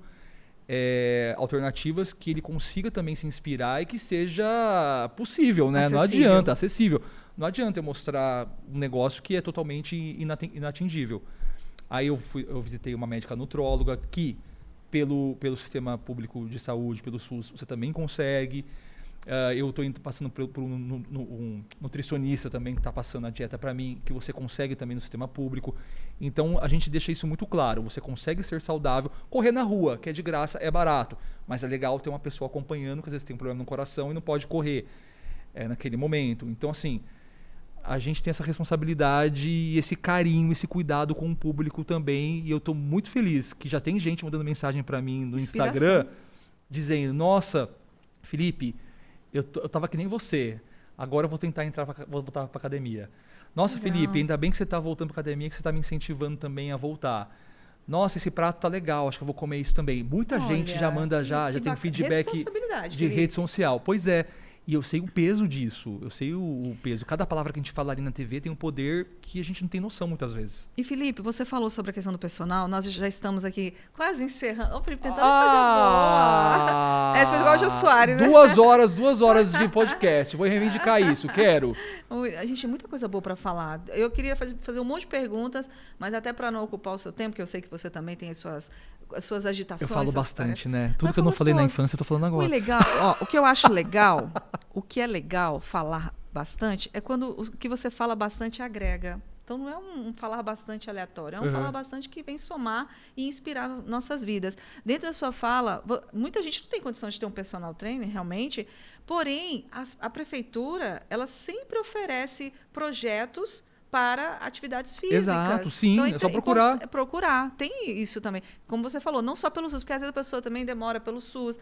alternativas que ele consiga também se inspirar e que seja possível, né? Acessível. Não adianta, acessível. Não adianta eu mostrar um negócio que é totalmente inatingível. Aí eu visitei uma médica nutróloga que, pelo sistema público de saúde, pelo SUS, você também consegue. Eu estou passando por um nutricionista também que está passando a dieta para mim, que você consegue também no sistema público. Então, a gente deixa isso muito claro. Você consegue ser saudável. Correr na rua, que é de graça, é barato. Mas é legal ter uma pessoa acompanhando, que às vezes tem um problema no coração e não pode correr naquele momento. Então, assim, a gente tem essa responsabilidade e esse carinho, esse cuidado com o público também. E eu estou muito feliz que já tem gente mandando mensagem para mim no Instagram, dizendo, nossa, Felipe, eu tava que nem você. Agora eu vou tentar voltar para academia. Nossa, legal. Felipe, ainda bem que você está voltando para academia, que você está me incentivando também a voltar. Nossa, esse prato tá legal, acho que eu vou comer isso também. Muita gente já manda já tem um feedback de rede social. Pois é. E eu sei o peso disso, eu sei o peso. Cada palavra que a gente fala ali na TV tem um poder que a gente não tem noção muitas vezes. E Felipe, você falou sobre a questão do personal, nós já estamos aqui quase encerrando. Ô, Felipe, tentando coisa boa. Foi igual o Jô Soares, né? 2 horas de podcast, vou reivindicar isso, quero. A gente tem muita coisa boa para falar. Eu queria fazer um monte de perguntas, mas até para não ocupar o seu tempo, que eu sei que você também tem as suas agitações. Eu falo bastante, né? Tudo que eu não falei na infância, eu tô falando agora. O que eu acho legal, o que é legal falar bastante, é quando o que você fala bastante agrega. Então, não é um falar bastante aleatório, é um falar bastante que vem somar e inspirar nossas vidas. Dentro da sua fala, muita gente não tem condição de ter um personal trainer, realmente, porém, a prefeitura, ela sempre oferece projetos para atividades físicas. Exato, sim, então, é só procurar. Procurar, tem isso também. Como você falou, não só pelo SUS, porque às vezes a pessoa também demora pelo SUS.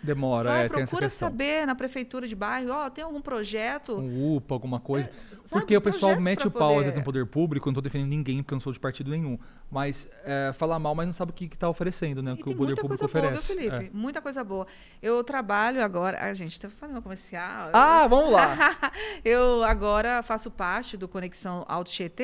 Procura saber na prefeitura de bairro, tem algum projeto? Um UPA, alguma coisa. Porque o pessoal mete o pau às vezes no poder público, eu não estou defendendo ninguém, porque eu não sou de partido nenhum. Mas falar mal, mas não sabe o que está oferecendo, né? O que o poder público oferece. Boa, viu, Felipe? Muita coisa boa. Eu trabalho agora... A gente está fazendo uma comercial. Vamos lá! Eu agora faço parte do Conexão Alto Tietê,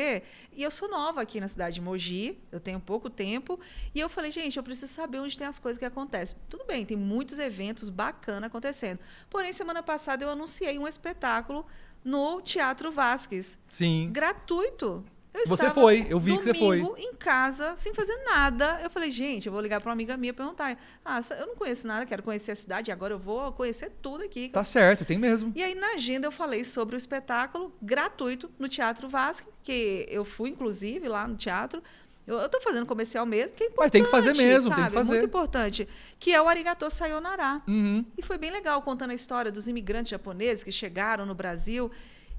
e eu sou nova aqui na cidade de Mogi, eu tenho pouco tempo, e eu falei, gente, eu preciso saber onde tem as coisas que acontecem. Tudo bem, tem muitos eventos bacanas acontecendo. Porém, semana passada eu anunciei um espetáculo no Teatro Vasques. Sim. Gratuito. Você foi, eu vi que você foi. Domingo, em casa, sem fazer nada. Eu falei, gente, eu vou ligar para uma amiga minha e perguntar. Eu não conheço nada, quero conhecer a cidade, agora eu vou conhecer tudo aqui. Tá certo, tem mesmo. E aí, na agenda, eu falei sobre o espetáculo gratuito no Teatro Vasco, que eu fui, inclusive, lá no teatro. Eu tô fazendo comercial mesmo, porque é importante. Mas tem que fazer mesmo, sabe? tem que fazer. Muito importante. Que é o Arigato Sayonara. Uhum. E foi bem legal, contando a história dos imigrantes japoneses que chegaram no Brasil.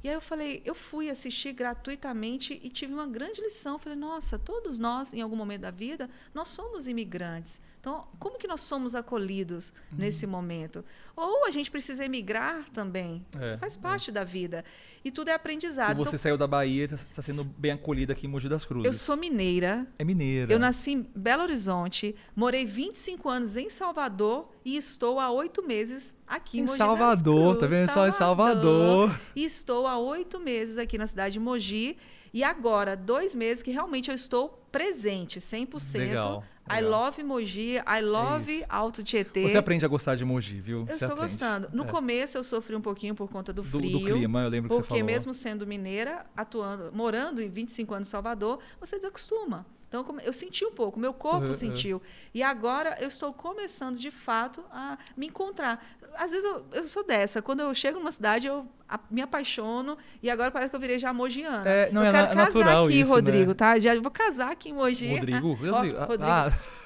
E aí eu falei, eu fui assistir gratuitamente e tive uma grande lição. Eu falei, nossa, todos nós, em algum momento da vida, nós somos imigrantes. Então, como que nós somos acolhidos nesse momento? Ou a gente precisa emigrar também. Faz parte da vida. E tudo é aprendizado. E você saiu da Bahia e está sendo bem acolhida aqui em Mogi das Cruzes. Eu sou mineira. É mineira. Eu nasci em Belo Horizonte, morei 25 anos em Salvador e estou há 8 meses aqui em Mogi das Cruzes. Salvador, tá vendo? Só em Salvador. E estou há 8 meses aqui na cidade de Mogi. E agora, 2 meses que realmente eu estou presente, 100%. Legal. I love Mogi, I love Alto Tietê. Você aprende a gostar de Mogi, viu? Eu Você estou aprende. gostando. No começo eu sofri um pouquinho por conta do frio. Do clima, eu lembro que você porque falou. mesmo sendo mineira, morando em 25 anos em Salvador, você desacostuma. Então, eu senti um pouco, meu corpo sentiu. E agora eu estou começando, de fato, a me encontrar. Às vezes eu sou dessa. Quando eu chego numa cidade, eu me apaixono e agora parece que eu virei já mogiana. Não, eu quero casar natural aqui, isso, Rodrigo, né? tá? Já vou casar aqui em Mogi. Rodrigo?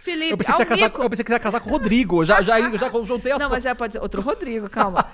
Felipe, eu pensei que você ia casar com o Rodrigo. Já juntei as Não, mas pode ser outro Rodrigo, calma.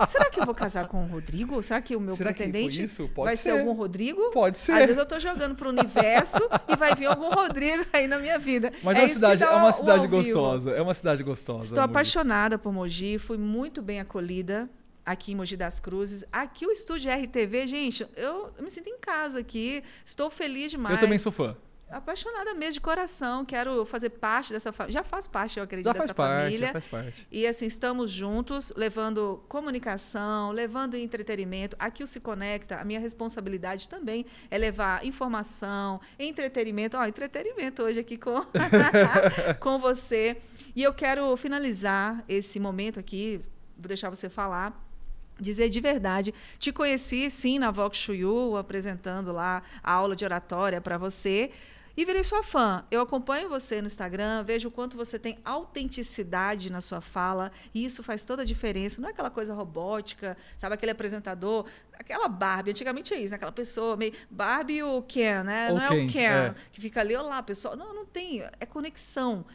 Será que eu vou casar com o Rodrigo? Será que o meu pretendente vai ser algum Rodrigo? Pode ser. Às vezes eu tô jogando pro universo e vai vir algum Rodrigo aí na minha vida. Mas é uma cidade gostosa. É uma cidade gostosa. Estou apaixonada por Mogi, fui muito bem acolhida aqui em Mogi das Cruzes. Aqui o estúdio RTV, gente, eu me sinto em casa aqui. Estou feliz demais. Eu também sou fã. Apaixonada mesmo de coração, quero fazer parte dessa família. Já faz parte, eu acredito, dessa família. Já faz parte. E assim, estamos juntos, levando comunicação, levando entretenimento. Aqui o Se Conecta, a minha responsabilidade também é levar informação, entretenimento. Entretenimento hoje aqui com você. E eu quero finalizar esse momento aqui, vou deixar você falar. Dizer de verdade, te conheci sim na Vox Chuyu, apresentando lá a aula de oratória para você e virei sua fã. Eu acompanho você no Instagram, vejo o quanto você tem autenticidade na sua fala e isso faz toda a diferença. Não é aquela coisa robótica, sabe, aquele apresentador, aquela Barbie, antigamente é isso, aquela pessoa meio Barbie ou Ken, né? Não é o Ken que fica ali, olá, pessoal. Não tem, é conexão.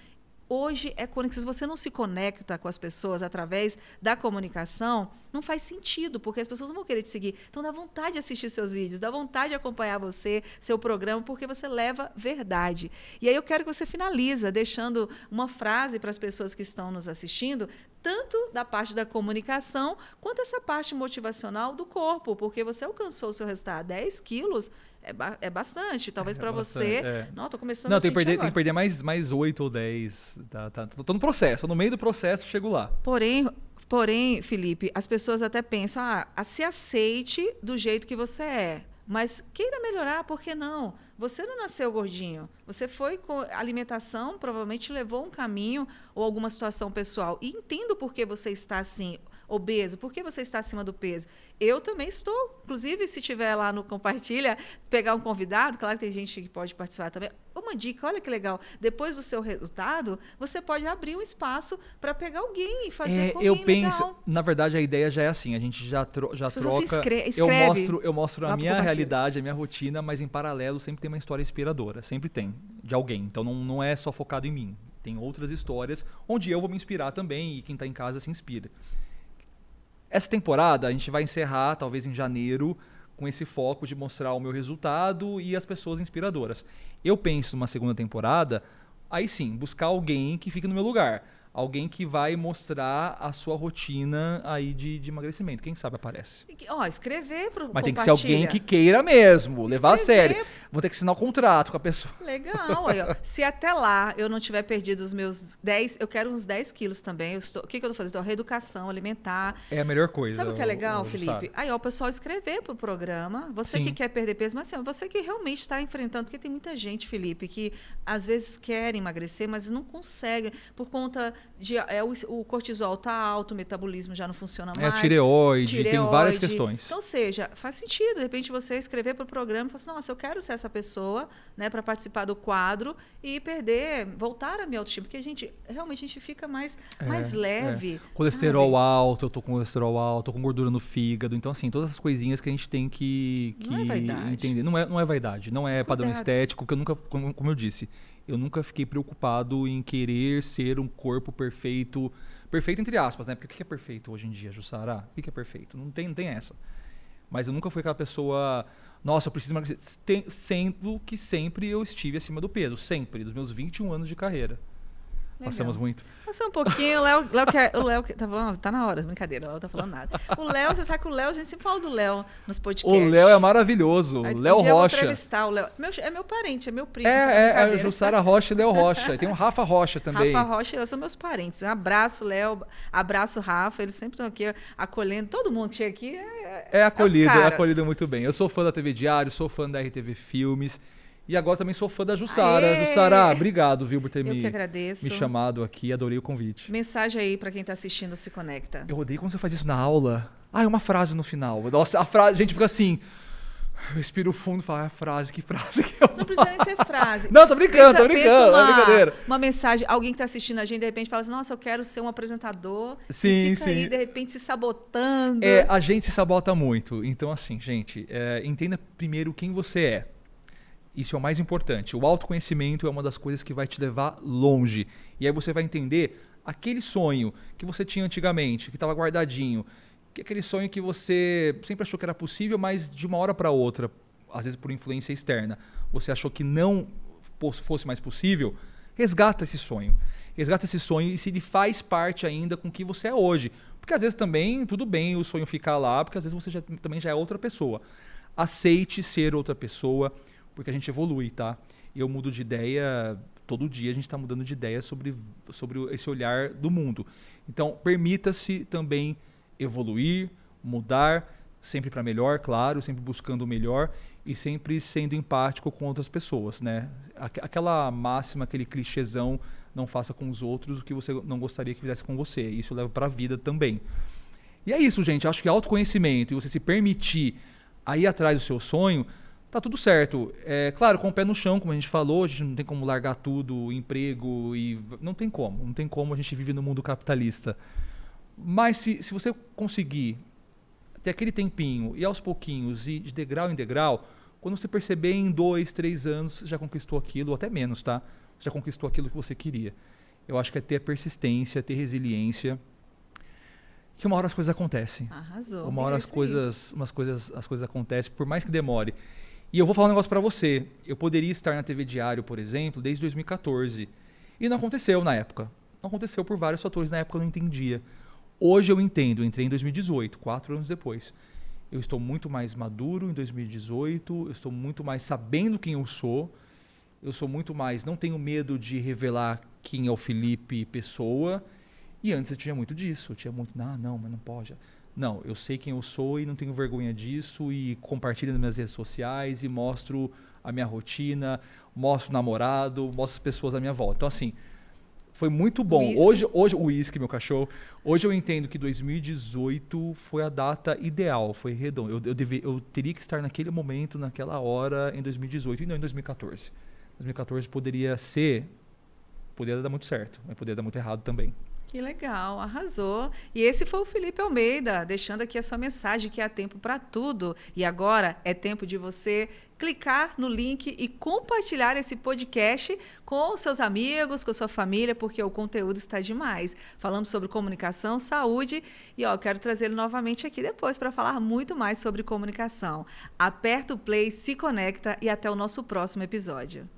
Hoje é conexão. Se você não se conecta com as pessoas através da comunicação, não faz sentido, porque as pessoas não vão querer te seguir. Então, dá vontade de assistir seus vídeos, dá vontade de acompanhar você, seu programa, porque você leva verdade. E aí eu quero que você finalize deixando uma frase para as pessoas que estão nos assistindo, tanto da parte da comunicação, quanto essa parte motivacional do corpo, porque você alcançou o seu resultado. 10 quilos é bastante. Talvez para você... Não, estou começando a sentir tem que perder mais 8 ou 10. Tô no processo. No meio do processo, chego lá. Porém, Felipe, as pessoas até pensam, se aceite do jeito que você é. Mas queira melhorar, por que não? Você não nasceu gordinho. Você foi com alimentação, provavelmente levou um caminho ou alguma situação pessoal. E entendo por que você está assim, obeso, por que você está acima do peso. Eu também estou. Inclusive, se tiver lá no Compartilha, pegar um convidado, claro que tem gente que pode participar também. Uma dica, olha que legal. Depois do seu resultado, você pode abrir um espaço para pegar alguém e fazer com alguém eu penso, legal. Na verdade, a ideia já é assim, a gente já troca. Escreve. Eu mostro a minha realidade, a minha rotina, mas em paralelo sempre tem uma história inspiradora, sempre tem, de alguém. Então não é só focado em mim. Tem outras histórias onde eu vou me inspirar também e quem está em casa se inspira. Essa temporada a gente vai encerrar, talvez em janeiro, com esse foco de mostrar o meu resultado e as pessoas inspiradoras. Eu penso numa segunda temporada, aí sim, buscar alguém que fique no meu lugar. Alguém que vai mostrar a sua rotina aí de emagrecimento. Quem sabe aparece. Escrever pro Mas tem que ser alguém que queira mesmo, levar a sério. Vou ter que assinar um contrato com a pessoa. Legal. Aí, se até lá eu não tiver perdido os meus 10, eu quero uns 10 quilos também. O que eu estou fazendo? Estou reeducação alimentar. É a melhor coisa. Sabe o que é legal, Felipe? Aí, o pessoal escrever pro programa. Você que quer perder peso, mas assim, você que realmente está enfrentando, porque tem muita gente, Felipe, que às vezes quer emagrecer, mas não consegue por conta o cortisol está alto, o metabolismo já não funciona mais. Tireoide, tem várias questões. Então, seja, faz sentido, de repente, você escrever para o programa e falar assim, nossa, eu quero ser essa pessoa, né, para participar do quadro e voltar a minha autoestima, porque realmente a gente fica mais leve. Colesterol alto, eu tô com colesterol alto, tô com gordura no fígado. Então, assim, todas essas coisinhas que a gente tem que entender. Não é vaidade, não é padrão estético, que eu nunca, como eu disse, eu nunca fiquei preocupado em querer ser um corpo perfeito. Perfeito entre aspas, né? Porque o que é perfeito hoje em dia, Jussara? O que é perfeito? Não tem essa. Mas eu nunca fui aquela pessoa... Nossa, eu preciso emagrecer. Sendo que sempre eu estive acima do peso. Sempre. Dos meus 21 anos de carreira. Legal. Passamos muito. Passou um pouquinho. O Léo tá falando, tá na hora, brincadeira, o Léo tá falando nada. O Léo, você sabe que a gente sempre fala do Léo nos podcasts. O Léo é maravilhoso. Léo Rocha. Eu vou entrevistar o Léo. É meu parente, é meu primo. É Jussara Rocha e Léo Rocha. E tem o Rafa Rocha também. Rafa Rocha e Léo são meus parentes. Um abraço, Léo. Abraço, Rafa. Eles sempre estão aqui acolhendo. Todo mundo que chega aqui é acolhido muito bem. Eu sou fã da TV Diário, sou fã da RTV Filmes. E agora também sou fã da Jussara. Aê! Jussara, obrigado, viu, por ter Eu que agradeço. me chamado aqui. Adorei o convite. Mensagem aí para quem está assistindo Se Conecta. Eu odeio quando você faz isso na aula. É uma frase no final. Nossa, a frase, a gente fica assim... Eu respiro fundo e falo, que frase que eu Não precisa nem ser frase. Não, tô brincando, Pensa é brincadeira. uma mensagem, alguém que está assistindo a gente, de repente fala assim, nossa, eu quero ser um apresentador. Sim, e fica aí, de repente, se sabotando. A gente se sabota muito. Então, assim, gente, entenda primeiro quem você é. Isso é o mais importante. O autoconhecimento é uma das coisas que vai te levar longe. E aí você vai entender aquele sonho que você tinha antigamente, que estava guardadinho, que é aquele sonho que você sempre achou que era possível, mas de uma hora para outra, às vezes por influência externa, você achou que não fosse mais possível. Resgata esse sonho. Resgata esse sonho e se ele faz parte ainda com o que você é hoje. Porque às vezes também, tudo bem o sonho ficar lá, porque às vezes você também já é outra pessoa. Aceite ser outra pessoa, porque a gente evolui, tá? Eu mudo de ideia todo dia, a gente está mudando de ideia sobre esse olhar do mundo. Então, permita-se também evoluir, mudar, sempre para melhor, claro, sempre buscando o melhor e sempre sendo empático com outras pessoas, né? Aquela máxima, aquele clichêzão, não faça com os outros o que você não gostaria que fizesse com você. Isso leva para a vida também. E é isso, gente. Acho que autoconhecimento e você se permitir a ir atrás do seu sonho, tá tudo certo. Claro, com o pé no chão, como a gente falou, a gente não tem como largar tudo, emprego e... Não tem como, a gente vive no mundo capitalista. Mas se você conseguir ter aquele tempinho e aos pouquinhos e de degrau em degrau, quando você perceber em 2, 3 anos, você já conquistou aquilo, ou até menos, tá? Você já conquistou aquilo que você queria. Eu acho que é ter persistência, ter resiliência, que uma hora as coisas acontecem. Arrasou. Uma hora as coisas acontecem, por mais que demore. E eu vou falar um negócio pra você. Eu poderia estar na TV Diário, por exemplo, desde 2014. E não aconteceu na época. Não aconteceu por vários fatores. Na época eu não entendia. Hoje eu entendo, eu entrei em 2018, 4 anos depois. Eu estou muito mais maduro em 2018, eu estou muito mais sabendo quem eu sou muito mais, não tenho medo de revelar quem é o Felipe pessoa. E antes eu tinha muito disso, eu tinha muito, não, mas não pode. Não, eu sei quem eu sou e não tenho vergonha disso e compartilho nas minhas redes sociais e mostro a minha rotina, mostro o namorado, mostro as pessoas à minha volta. Então assim, foi muito bom. Hoje o Whisky, meu cachorro. Hoje eu entendo que 2018 foi a data ideal, foi redondo. Eu teria que estar naquele momento, naquela hora, em 2018 e não em 2014. 2014 poderia dar muito certo, mas poderia dar muito errado também. Que legal, arrasou. E esse foi o Felipe Almeida, deixando aqui a sua mensagem que há tempo para tudo. E agora é tempo de você clicar no link e compartilhar esse podcast com seus amigos, com sua família, porque o conteúdo está demais. Falamos sobre comunicação, saúde e eu quero trazê-lo novamente aqui depois para falar muito mais sobre comunicação. Aperta o play, se conecta e até o nosso próximo episódio.